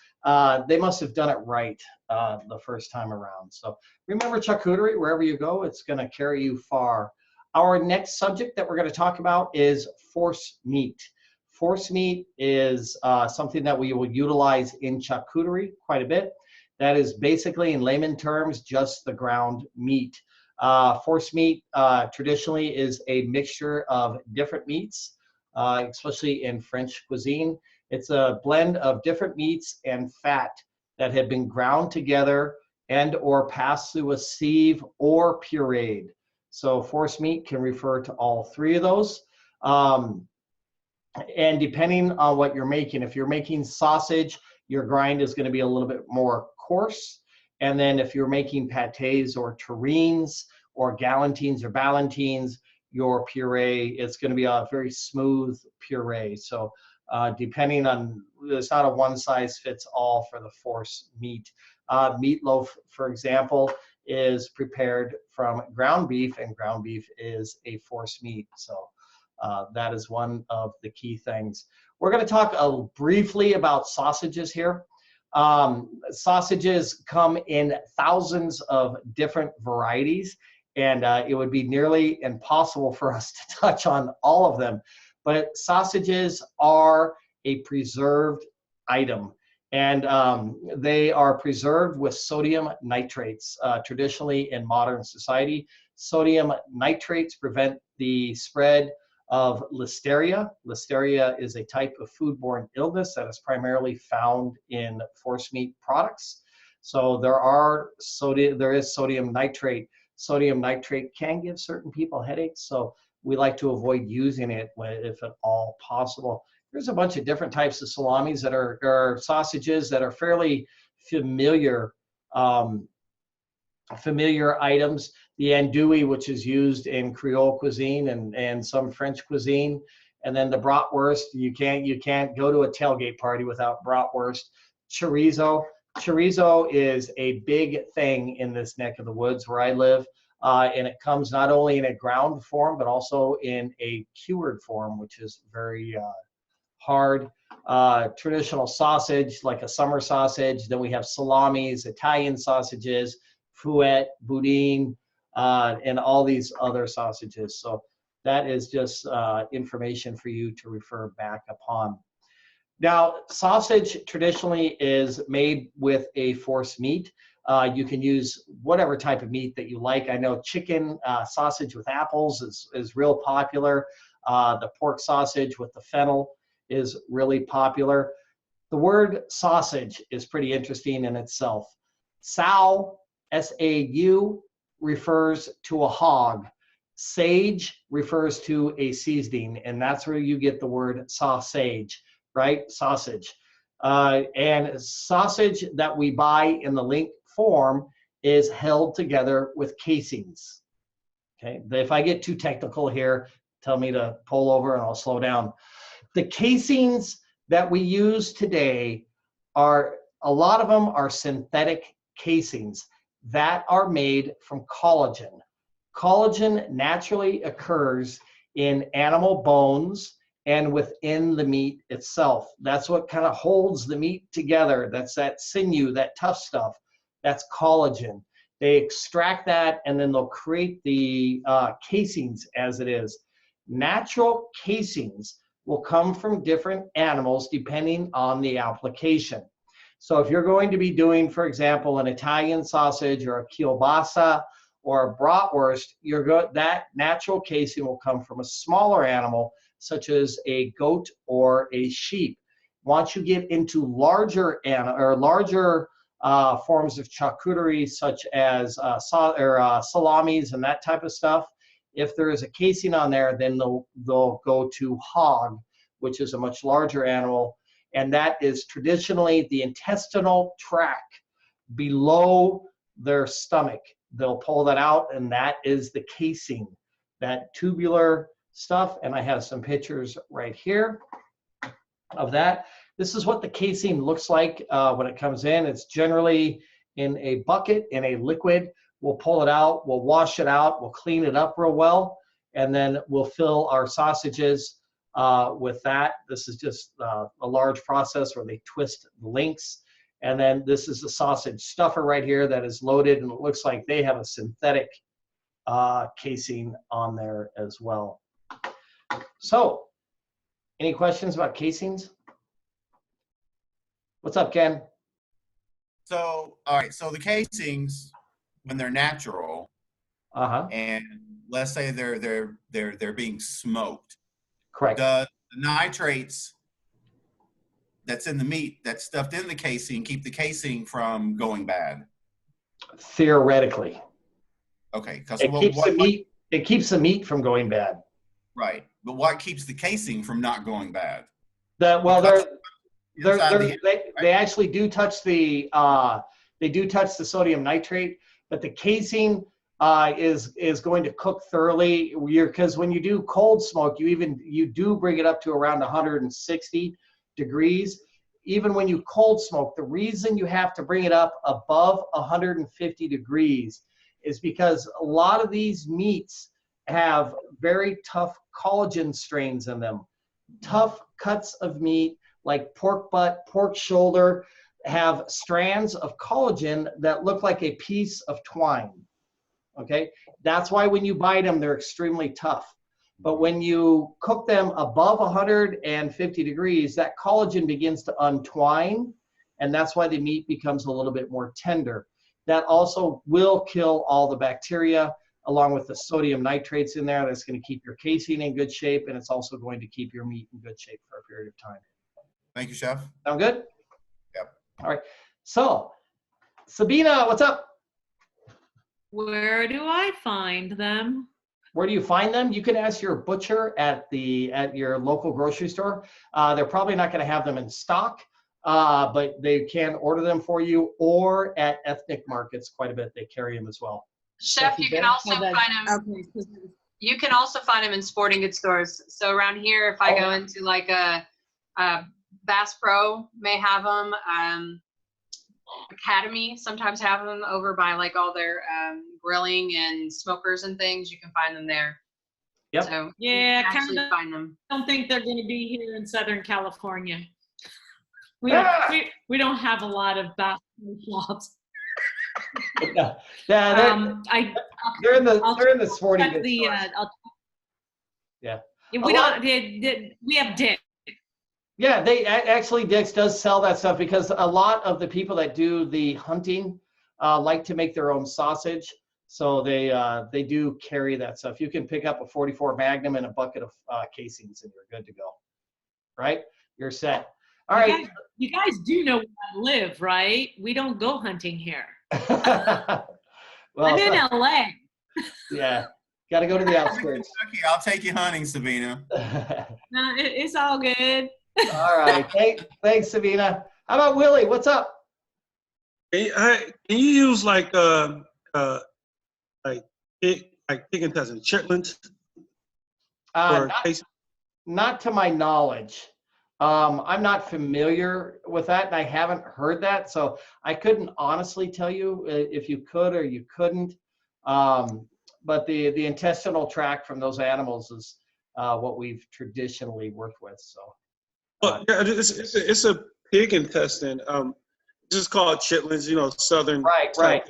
they must have done it right the first time around. So remember, charcuterie, wherever you go, it's going to carry you far. Our next subject that we're going to talk about is force meat. Force meat is something that we will utilize in charcuterie quite a bit. That is basically, in layman terms, just the ground meat. Force meat traditionally is a mixture of different meats, especially in French cuisine. It's a blend of different meats and fat that have been ground together and or passed through a sieve or pureed. So force meat can refer to all three of those. And depending on what you're making, if you're making sausage, your grind is going to be a little bit more coarse. And then if you're making pâtés or terrines or galantines or ballantines, your puree, it's going to be a very smooth puree. So depending on, it's not a one size fits all for the force meat. Meatloaf, for example, is prepared from ground beef, and ground beef is a force meat. So that is one of the key things. We're going to talk briefly about sausages here. Sausages come in thousands of different varieties, and it would be nearly impossible for us to touch on all of them. But sausages are a preserved item, and they are preserved with sodium nitrates. Traditionally in modern society, Sodium nitrates prevent the spread of listeria. Listeria is a type of foodborne illness that is primarily found in force meat products. So there is sodium nitrate. Sodium nitrate can give certain people headaches, so we like to avoid using it if at all possible. There's a bunch of different types of salamis that are sausages that are fairly familiar items. The andouille, which is used in Creole cuisine and some French cuisine, and then the bratwurst. You can't go to a tailgate party without bratwurst. Chorizo. Chorizo is a big thing in this neck of the woods where I live, and it comes not only in a ground form but also in a cured form, which is very hard. Traditional sausage, like a summer sausage. Then we have salamis, Italian sausages, fouette, boudin, and all these other sausages. So that is just information for you to refer back upon. Now, sausage traditionally is made with a force meat. You can use whatever type of meat that you like. I know chicken sausage with apples is real popular. The pork sausage with the fennel is really popular. The word sausage is pretty interesting in itself. Sow, S-A-U, refers to a hog. Sage refers to a seasoning, and that's where you get the word sausage, right? Sausage. And sausage that we buy in the link form is held together with casings. Okay, if I get too technical here, tell me to pull over and I'll slow down. The casings that we use today a lot of them are synthetic casings that are made from collagen. Collagen naturally occurs in animal bones and within the meat itself. That's what kind of holds the meat together. That's that sinew, that tough stuff. That's collagen. They extract that and then they'll create the casings as it is. Natural casings will come from different animals depending on the application. So if you're going to be doing, for example, an Italian sausage or a kielbasa or a bratwurst, that natural casing will come from a smaller animal, such as a goat or a sheep. Once you get into larger forms of charcuterie, such as salamis and that type of stuff, if there is a casing on there, then they'll go to hog, which is a much larger animal. And that is traditionally the intestinal tract below their stomach. They'll pull that out, and that is the casing, that tubular stuff. And I have some pictures right here of that. This is what the casing looks like when it comes in. It's generally in a bucket, in a liquid. We'll pull it out, we'll wash it out, we'll clean it up real well, and then we'll fill our sausages with that. This is just a large process where they twist the links. And then this is the sausage stuffer right here that is loaded, and it looks like they have a synthetic casing on there as well. So, any questions about casings? What's up, Ken? So, all right, so the casings, when they're natural, and let's say they're being smoked. Correct. The nitrates that's in the meat that's stuffed in the casing keep the casing from going bad. Theoretically. Okay. It keeps the meat from going bad. Right. But what keeps the casing from not going bad? They actually do touch the sodium nitrate, but the casing is going to cook thoroughly. Because when you do cold smoke, you do bring it up to around 160 degrees. Even when you cold smoke, the reason you have to bring it up above 150 degrees is because a lot of these meats have very tough collagen strains in them. Tough cuts of meat like pork butt, pork shoulder, have strands of collagen that look like a piece of twine. Okay, that's why when you bite them, they're extremely tough. But when you cook them above 150 degrees, that collagen begins to untwine, and that's why the meat becomes a little bit more tender. That also will kill all the bacteria along with the sodium nitrates in there. That's going to keep your casing in good shape, and it's also going to keep your meat in good shape for a period of time. Thank you, Chef. Sound good? Yep. All right. So, Sabina, what's up? Where do I find them? Where do you find them? You can ask your butcher at your local grocery store. They're probably not going to have them in stock, but they can order them for you, or at ethnic markets quite a bit. They carry them as well. Chef, you can also find them. You can also find them in sporting goods stores. So around here, if I go into like a Bass Pro, may have them. Academy sometimes have them over by like all their grilling and smokers and things. You can find them there. Yep. So Yeah, you can actually find them. I don't think they're going to be here in Southern California. We don't have a lot of Bass Pro shops. Yeah, they're in the sporting goods stores. Yeah. We don't. We have Dick. Yeah, actually Dick's does sell that stuff, because a lot of the people that do the hunting like to make their own sausage, so they do carry that stuff. You can pick up a 44 Magnum and a bucket of casings, and you're good to go. Right? You're set. All right. You guys do know where I live, right? We don't go hunting here. Well, I'm in LA. Yeah, got to go to the outskirts. Okay, I'll take you hunting, Sabina. No, it's all good. All right. Thanks, Sabina. How about Willie? What's up? Can you use like pig intestine, chitlins? Not to my knowledge. I'm not familiar with that, and I haven't heard that, so I couldn't honestly tell you if you could or you couldn't. But the intestinal tract from those animals is what we've traditionally worked with. So. Well, yeah, it's a pig intestine. It's just called chitlins, southern. Right.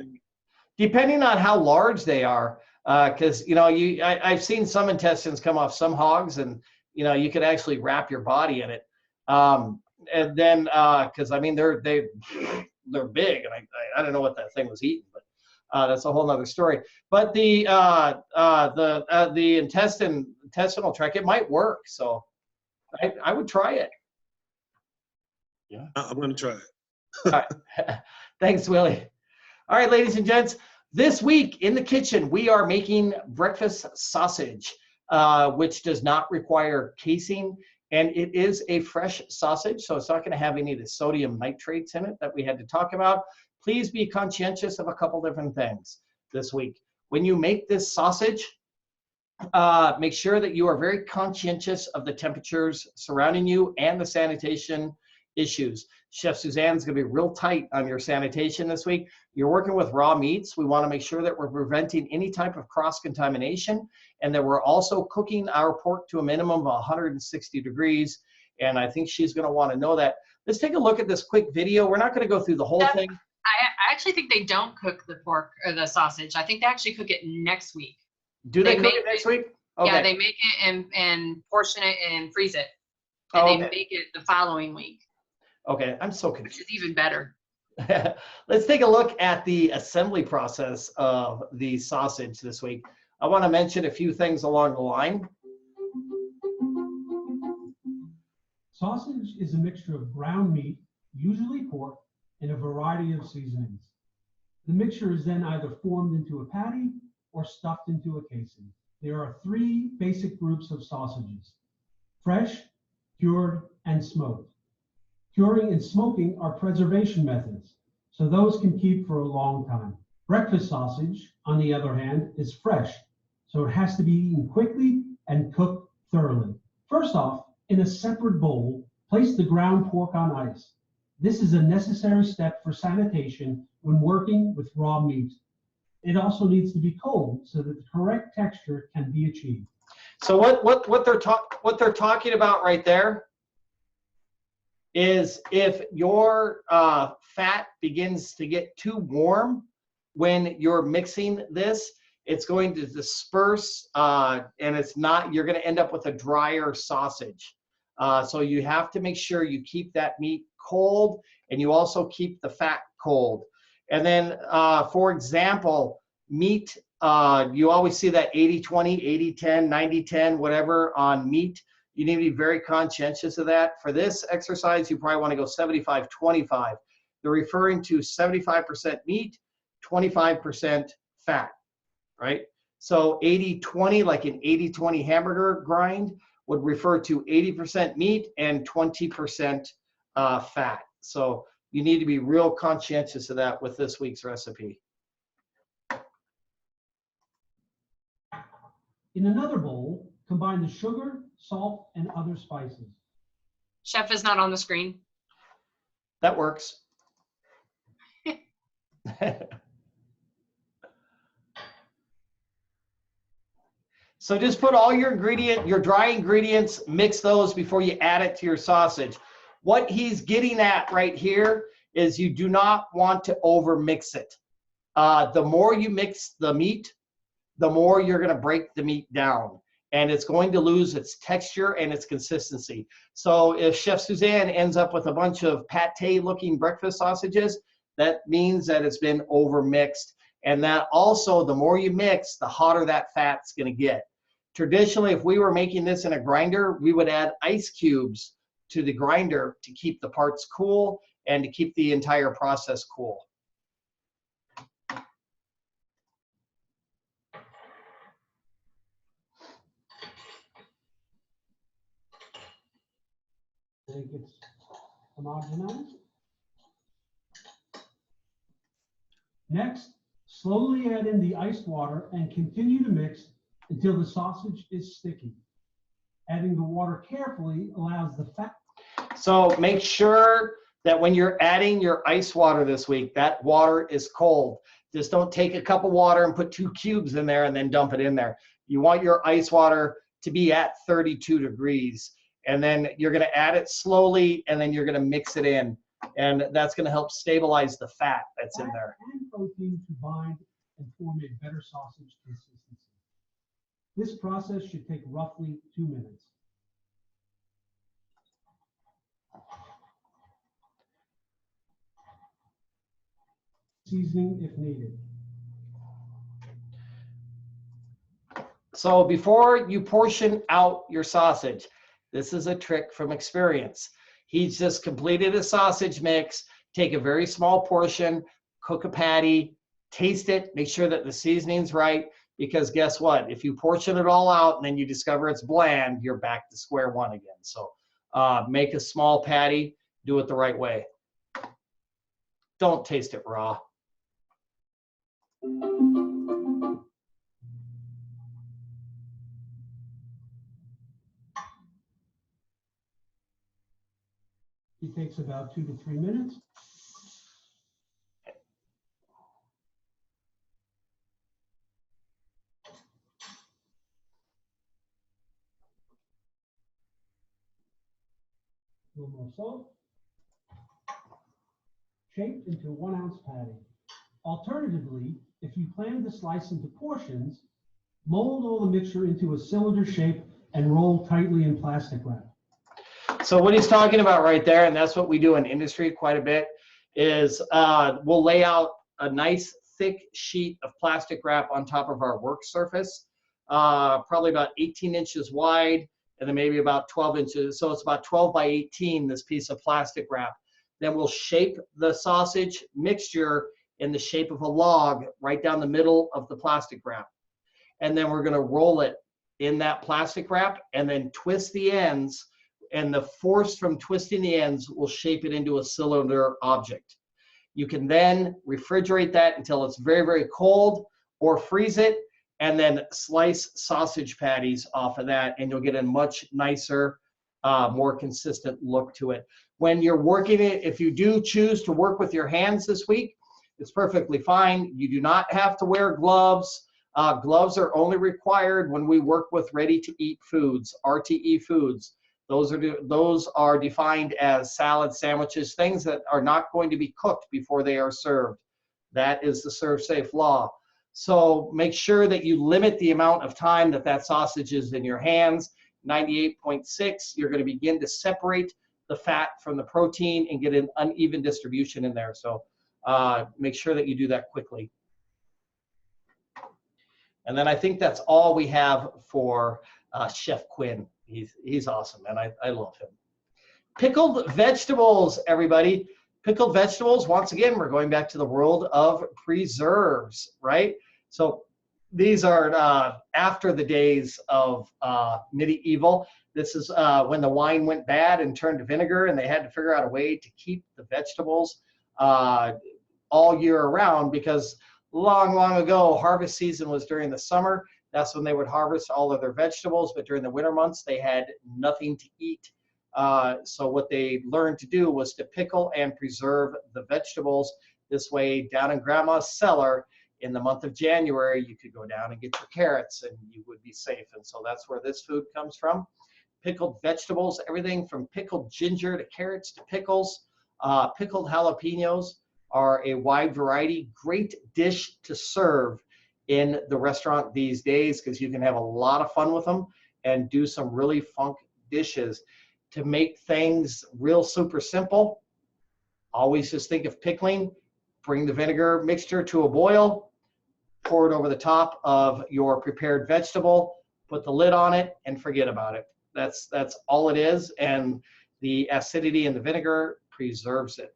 Depending on how large they are, because I've seen some intestines come off some hogs, and you could actually wrap your body in it. And then because they're big, and I don't know what that thing was eating, but that's a whole nother story. But the intestinal tract, it might work. So I would try it. Yeah, I'm going to try it. All right. Thanks, Willie. All right, ladies and gents, this week in the kitchen, we are making breakfast sausage, which does not require casing, and it is a fresh sausage, so it's not going to have any of the sodium nitrates in it that we had to talk about. Please be conscientious of a couple different things this week. When you make this sausage, make sure that you are very conscientious of the temperatures surrounding you and the sanitation issues. Chef Suzanne's going to be real tight on your sanitation this week. You're working with raw meats. We want to make sure that we're preventing any type of cross-contamination, and that we're also cooking our pork to a minimum of 160 degrees. And I think she's going to want to know that. Let's take a look at this quick video. We're not going to go through the whole thing. I actually think they don't cook the pork or the sausage. I think they actually cook it next week. Do they cook it next week? Okay. Yeah, they make it and portion it and freeze it. And they make it the following week. Okay, I'm so confused. Which is even better. Let's take a look at the assembly process of the sausage this week. I want to mention a few things along the line. Sausage is a mixture of ground meat, usually pork, and a variety of seasonings. The mixture is then either formed into a patty or stuffed into a casing. There are three basic groups of sausages: fresh, cured, and smoked. Curing and smoking are preservation methods, so those can keep for a long time. Breakfast sausage, on the other hand, is fresh, so it has to be eaten quickly and cooked thoroughly. First off, in a separate bowl, place the ground pork on ice. This is a necessary step for sanitation when working with raw meat. It also needs to be cold so that the correct texture can be achieved. So what they're talking about right there is if your fat begins to get too warm when you're mixing this, it's going to disperse and you're going to end up with a drier sausage. So you have to make sure you keep that meat cold, and you also keep the fat cold. And then, for example, meat you always see that 80-20, 80-10, 90-10, whatever on meat. You need to be very conscientious of that. For this exercise, you probably want to go 75-25. They're referring to 75% meat, 25% fat, right? So 80-20, like an 80-20 hamburger grind, would refer to 80% meat and 20% fat. So you need to be real conscientious of that with this week's recipe. In another bowl, combine the sugar, salt, and other spices. Chef is not on the screen. That works. So just put all your dry ingredients, mix those before you add it to your sausage. What he's getting at right here is you do not want to over mix it. The more you mix the meat, the more you're going to break the meat down, and it's going to lose its texture and its consistency. So if Chef Suzanne ends up with a bunch of pate looking breakfast sausages, that means that it's been over mixed. And that also, the more you mix, the hotter that fat's going to get. Traditionally, if we were making this in a grinder, we would add ice cubes to the grinder to keep the parts cool and to keep the entire process cool. I think it's homogenized. Next, slowly add in the iced water and continue to mix until the sausage is sticky. Adding the water carefully allows the fat. So make sure that when you're adding your ice water this week, that water is cold. Just don't take a cup of water and put 2 cubes in there and then dump it in there. You want your ice water to be at 32 degrees. And then you're going to add it slowly, and then you're going to mix it in. And that's going to help stabilize the fat that's in there. And protein to bind and form a better sausage consistency. This process should take roughly 2 minutes. Seasoning if needed. So before you portion out your sausage, this is a trick from experience. He's just completed a sausage mix. Take a very small portion, cook a patty, taste it, make sure that the seasoning's right, because guess what? If you portion it all out and then you discover it's bland, you're back to square one again. So make a small patty, do it the right way. Don't taste it raw. It takes about 2 to 3 minutes. A little more salt. Shaped into a 1 ounce patty. Alternatively, if you plan to slice into portions, mold all the mixture into a cylinder shape and roll tightly in plastic wrap. So what he's talking about right there, and that's what we do in industry quite a bit, is we'll lay out a nice thick sheet of plastic wrap on top of our work surface, probably about 18 inches wide, and then maybe about 12 inches. So it's about 12 by 18, this piece of plastic wrap. Then we'll shape the sausage mixture in the shape of a log right down the middle of the plastic wrap. And then we're gonna roll it in that plastic wrap and then twist the ends, and the force from twisting the ends will shape it into a cylinder object. You can then refrigerate that until it's very, very cold, or freeze it, and then slice sausage patties off of that, and you'll get a much nicer, more consistent look to it. When you're working it, if you do choose to work with your hands this week, it's perfectly fine. You do not have to wear gloves. Gloves are only required when we work with ready-to-eat foods, RTE foods. Those are defined as salad sandwiches, things that are not going to be cooked before they are served. That is the Serve Safe law. So make sure that you limit the amount of time that that sausage is in your hands. 98.6, you're going to begin to separate the fat from the protein and get an uneven distribution in there. So make sure that you do that quickly. And then I think that's all we have for Chef Quinn. He's awesome, and I love him. Pickled vegetables, everybody. Pickled vegetables, once again, we're going back to the world of preserves, right? So these are after the days of medieval. This is when the wine went bad and turned to vinegar, and they had to figure out a way to keep the vegetables all year around, because long ago, harvest season was during the summer. That's when they would harvest all of their vegetables, but during the winter months, they had nothing to eat. So what they learned to do was to pickle and preserve the vegetables. This way, down in grandma's cellar, in the month of January, you could go down and get your carrots and you would be safe. And so that's where this food comes from. Pickled vegetables, everything from pickled ginger to carrots to pickles. Pickled jalapenos are a wide variety, great dish to serve in the restaurant these days, because you can have a lot of fun with them and do some really funk dishes. To make things real super simple, always just think of pickling. Bring the vinegar mixture to a boil, pour it over the top of your prepared vegetable, put the lid on it, and forget about it. That's all it is, and the acidity in the vinegar preserves it.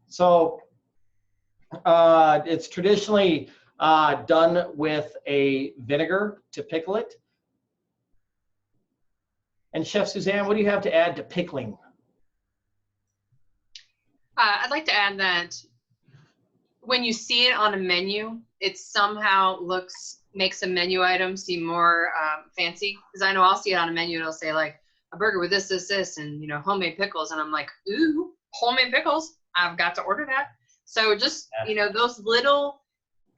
So it's traditionally done with a vinegar to pickle it. And Chef Suzanne, what do you have to add to pickling? I'd like to add that when you see it on a menu, it somehow makes a menu item seem more fancy. Because I know I'll see it on a menu, it'll say like a burger with this, and you know, homemade pickles, and I'm like, ooh, homemade pickles! I've got to order that. So just, you know, those little,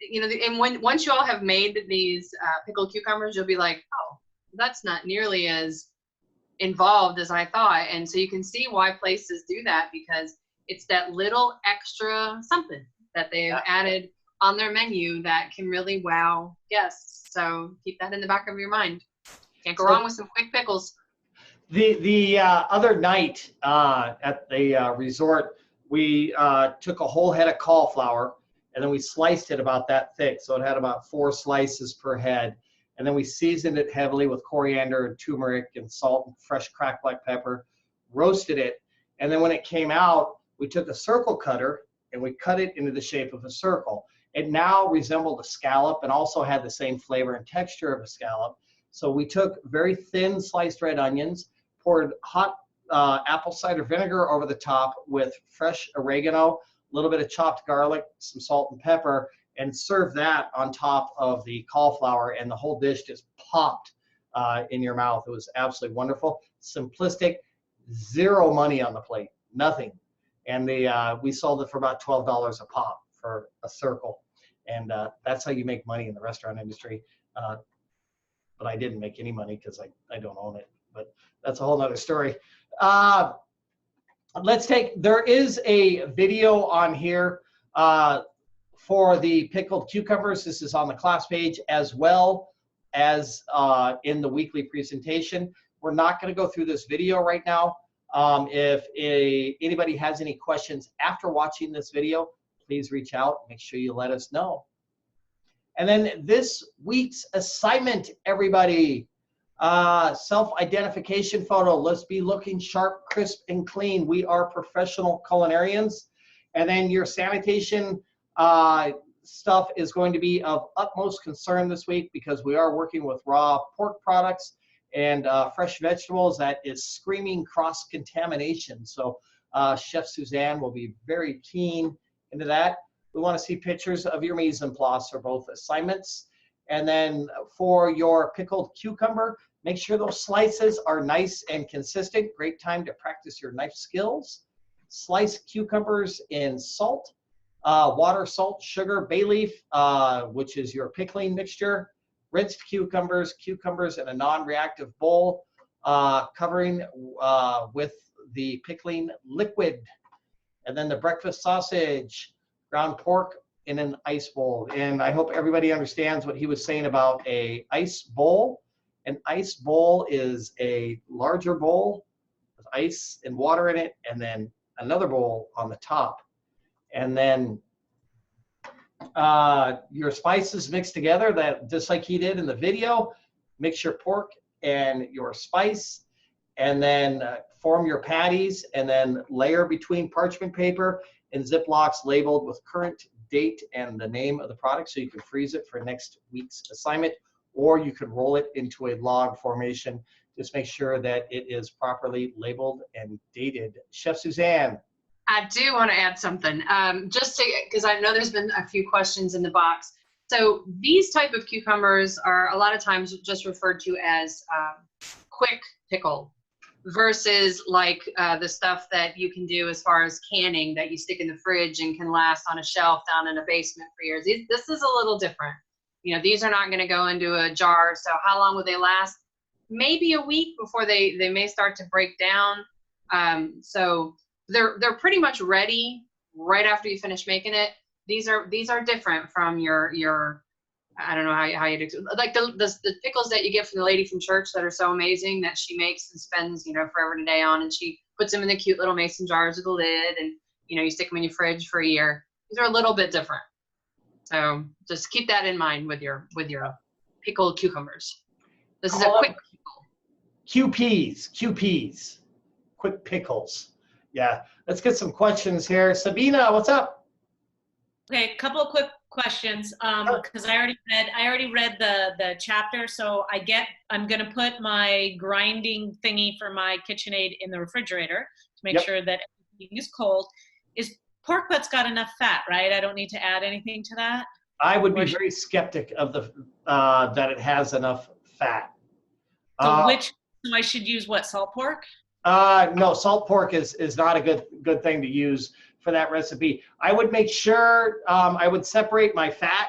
you know, and once you all have made these pickled cucumbers, you'll be like, oh, that's not nearly as involved as I thought. And so you can see why places do that, because it's that little extra something that they've added on their menu that can really wow guests. So keep that in the back of your mind. Can't go wrong with some quick pickles. The other night at the resort, we took a whole head of cauliflower, and then we sliced it about that thick. So it had about 4 slices per head. And then we seasoned it heavily with coriander and turmeric and salt and fresh cracked black pepper, roasted it. And then when it came out, we took a circle cutter and we cut it into the shape of a circle. It now resembled a scallop and also had the same flavor and texture of a scallop. So we took very thin sliced red onions, poured hot apple cider vinegar over the top with fresh oregano, a little bit of chopped garlic, some salt and pepper, and served that on top of the cauliflower, and the whole dish just popped in your mouth. It was absolutely wonderful. Simplistic, zero money on the plate, nothing. And we sold it for about $12 a pop for a circle. And that's how you make money in the restaurant industry. But I didn't make any money because I don't own it. But that's a whole nother story. There is a video on here for the pickled cucumbers. This is on the class page as well as in the weekly presentation. We're not going to go through this video right now. If anybody has any questions after watching this video, please reach out. Make sure you let us know. And then this week's assignment, everybody, self-identification photo. Let's be looking sharp, crisp, and clean. We are professional culinarians. And then your sanitation stuff is going to be of utmost concern this week, because we are working with raw pork products and fresh vegetables that is screaming cross-contamination. So Chef Suzanne will be very keen into that. We want to see pictures of your mise en place for both assignments. And then for your pickled cucumber, make sure those slices are nice and consistent. Great time to practice your knife skills. Slice cucumbers in salt, water, salt, sugar, bay leaf, which is your pickling mixture. Rinsed cucumbers in a non-reactive bowl, covering with the pickling liquid. And then the breakfast sausage, ground pork in an ice bowl. And I hope everybody understands what he was saying about a ice bowl. An ice bowl is a larger bowl with ice and water in it, and then another bowl on the top. And then your spices mixed together, that just like he did in the video. Mix your pork and your spice, and then form your patties, and then layer between parchment paper and Ziplocs labeled with current date and the name of the product, so you can freeze it for next week's assignment, or you can roll it into a log formation. Just make sure that it is properly labeled and dated. Chef Suzanne. I do want to add something, because I know there's been a few questions in the box. So these type of cucumbers are a lot of times just referred to as quick pickle versus like the stuff that you can do as far as canning that you stick in the fridge and can last on a shelf down in a basement for years. This is a little different. You know, these are not going to go into a jar. So how long will they last? Maybe a week before they may start to break down. So they're pretty much ready right after you finish making it. These are different from your I don't know how you'd like the pickles that you get from the lady from church that are so amazing that she makes and spends forever and a day on, and she puts them in the cute little mason jars with a lid, and you stick them in your fridge for a year. These are a little bit different, so just keep that in mind with your pickled cucumbers. This is a quick QPs, quick pickles. Yeah, let's get some questions here. Sabina, what's up? Okay, a couple of quick questions because I already read the chapter, so I'm gonna put my grinding thingy for my KitchenAid in the refrigerator to make sure that everything is cold. Is pork butts got enough fat, right? I don't need to add anything to that. I would be very skeptic of the that it has enough fat. So so I should use what, salt pork? No, salt pork is not a good thing to use for that recipe. I would make sure I would separate my fat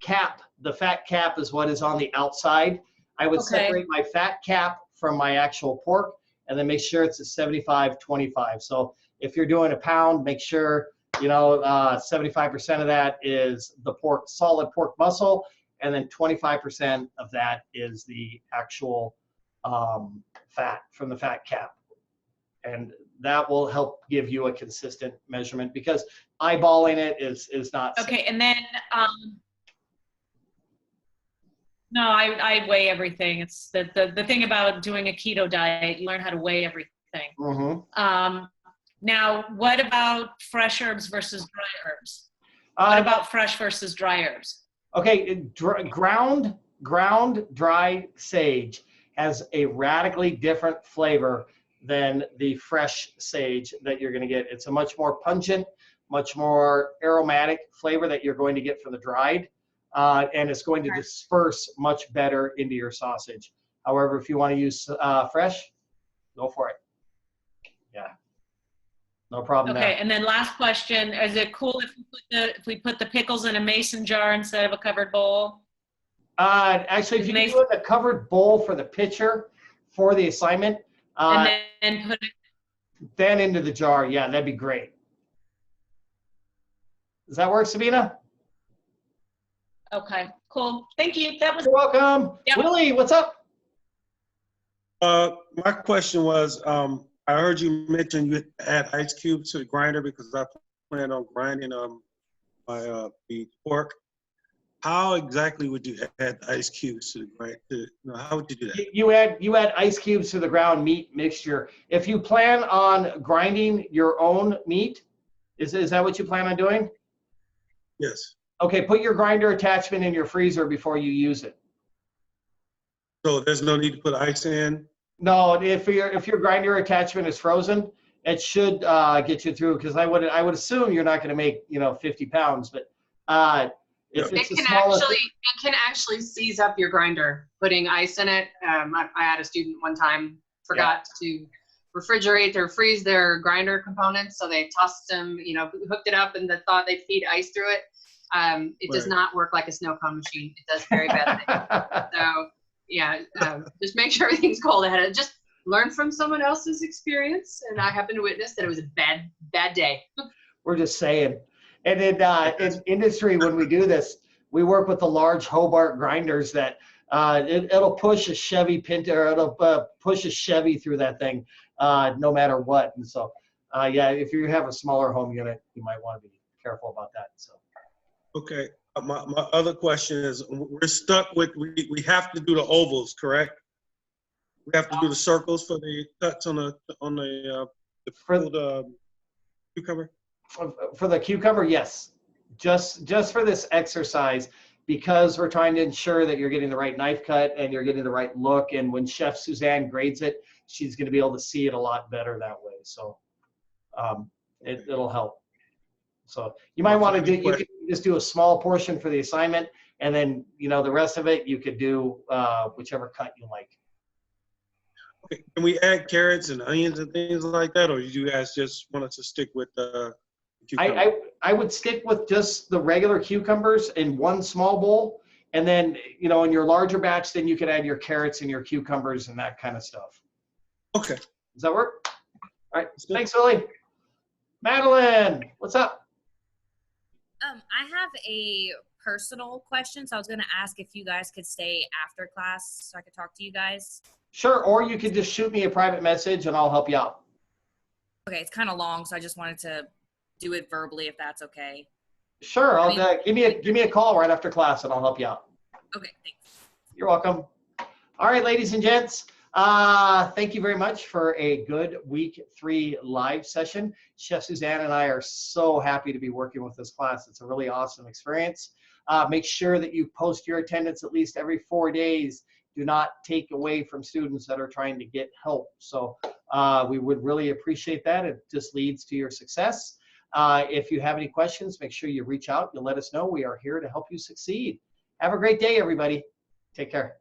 cap. The fat cap is what is on the outside. I would separate my fat cap from my actual pork, and then make sure it's a 75-25. So if you're doing a pound, make sure 75% of that is the pork, solid pork muscle, and then 25% of that is the actual fat from the fat cap. And that will help give you a consistent measurement, because eyeballing it is not okay safe. And then no, I weigh everything. It's the thing about doing a keto diet, you learn how to weigh everything. Mm-hmm. Now what about fresh herbs versus dry herbs? What about fresh versus dry herbs? Okay, ground dry sage has a radically different flavor than the fresh sage that you're going to get. It's a much more pungent, much more aromatic flavor that you're going to get from the dried, and it's going to disperse much better into your sausage. However, if you want to use fresh, go for it. Yeah, no problem there. Okay, and then last question, is it cool if we put the pickles in a mason jar instead of a covered bowl? Actually, if you do it in a covered bowl for the pitcher for the assignment, and then put it then into the jar, yeah, that'd be great. Does that work, Sabina? Okay, cool. Thank you. That was. You're welcome. Yep. Willie, what's up? My question was, I heard you mention you add ice cubes to the grinder because I plan on grinding my the pork. How exactly would you add ice cubes to the grind? How would you do that? You add ice cubes to the ground meat mixture. If you plan on grinding your own meat, is that what you plan on doing? Yes. Okay, put your grinder attachment in your freezer before you use it. So there's no need to put ice in? No, if your grinder attachment is frozen, it should get you through, because I would assume you're not going to make 50 pounds, but it can actually seize up your grinder putting ice in it. I had a student one time forgot to refrigerate or freeze their grinder components, so they tossed them, hooked it up, and thought they'd feed ice through it. It does not work like a snow cone machine. It does very bad things. So yeah, just make sure everything's cold ahead of it. Just learn from someone else's experience, and I happen to witness that it was a bad day. We're just saying. And in industry, when we do this, we work with the large Hobart grinders that it'll push a Chevy Pinto, or it'll push a Chevy through that thing, no matter what. And so, yeah, if you have a smaller home unit, you might want to be careful about that. So, Okay. My other question is, we're stuck with, we have to do the ovals, correct? We have to do the circles for the cuts on the cucumber? For the cucumber, yes. Just for this exercise, because we're trying to ensure that you're getting the right knife cut and you're getting the right look. And when Chef Suzanne grades it, she's going to be able to see it a lot better that way. So it'll help. So you might want to do, you could just do a small portion for the assignment, and then, you know, the rest of it, you could do whichever cut you like. Okay. Can we add carrots and onions and things like that, or do you guys just want us to stick with cucumber? I would stick with just the regular cucumbers in one small bowl, and then, you know, in your larger batch, then you could add your carrots and your cucumbers and that kind of stuff. Okay. Does that work? All right. Thanks, Lily. Madeline, what's up? I have a personal question, so I was going to ask if you guys could stay after class so I could talk to you guys. Sure, or you could just shoot me a private message and I'll help you out. Okay, it's kind of long, so I just wanted to do it verbally if that's okay. Sure, give me a call right after class and I'll help you out. Okay, thanks. You're welcome. All right, ladies and gents, thank you very much for a good week 3 live session. Chef Suzanne and I are so happy to be working with this class. It's a really awesome experience. Make sure that you post your attendance at least every 4 days. Do not take away from students that are trying to get help. So we would really appreciate that. It just leads to your success. If you have any questions, make sure you reach out. You'll let us know. We are here to help you succeed. Have a great day, everybody. Take care.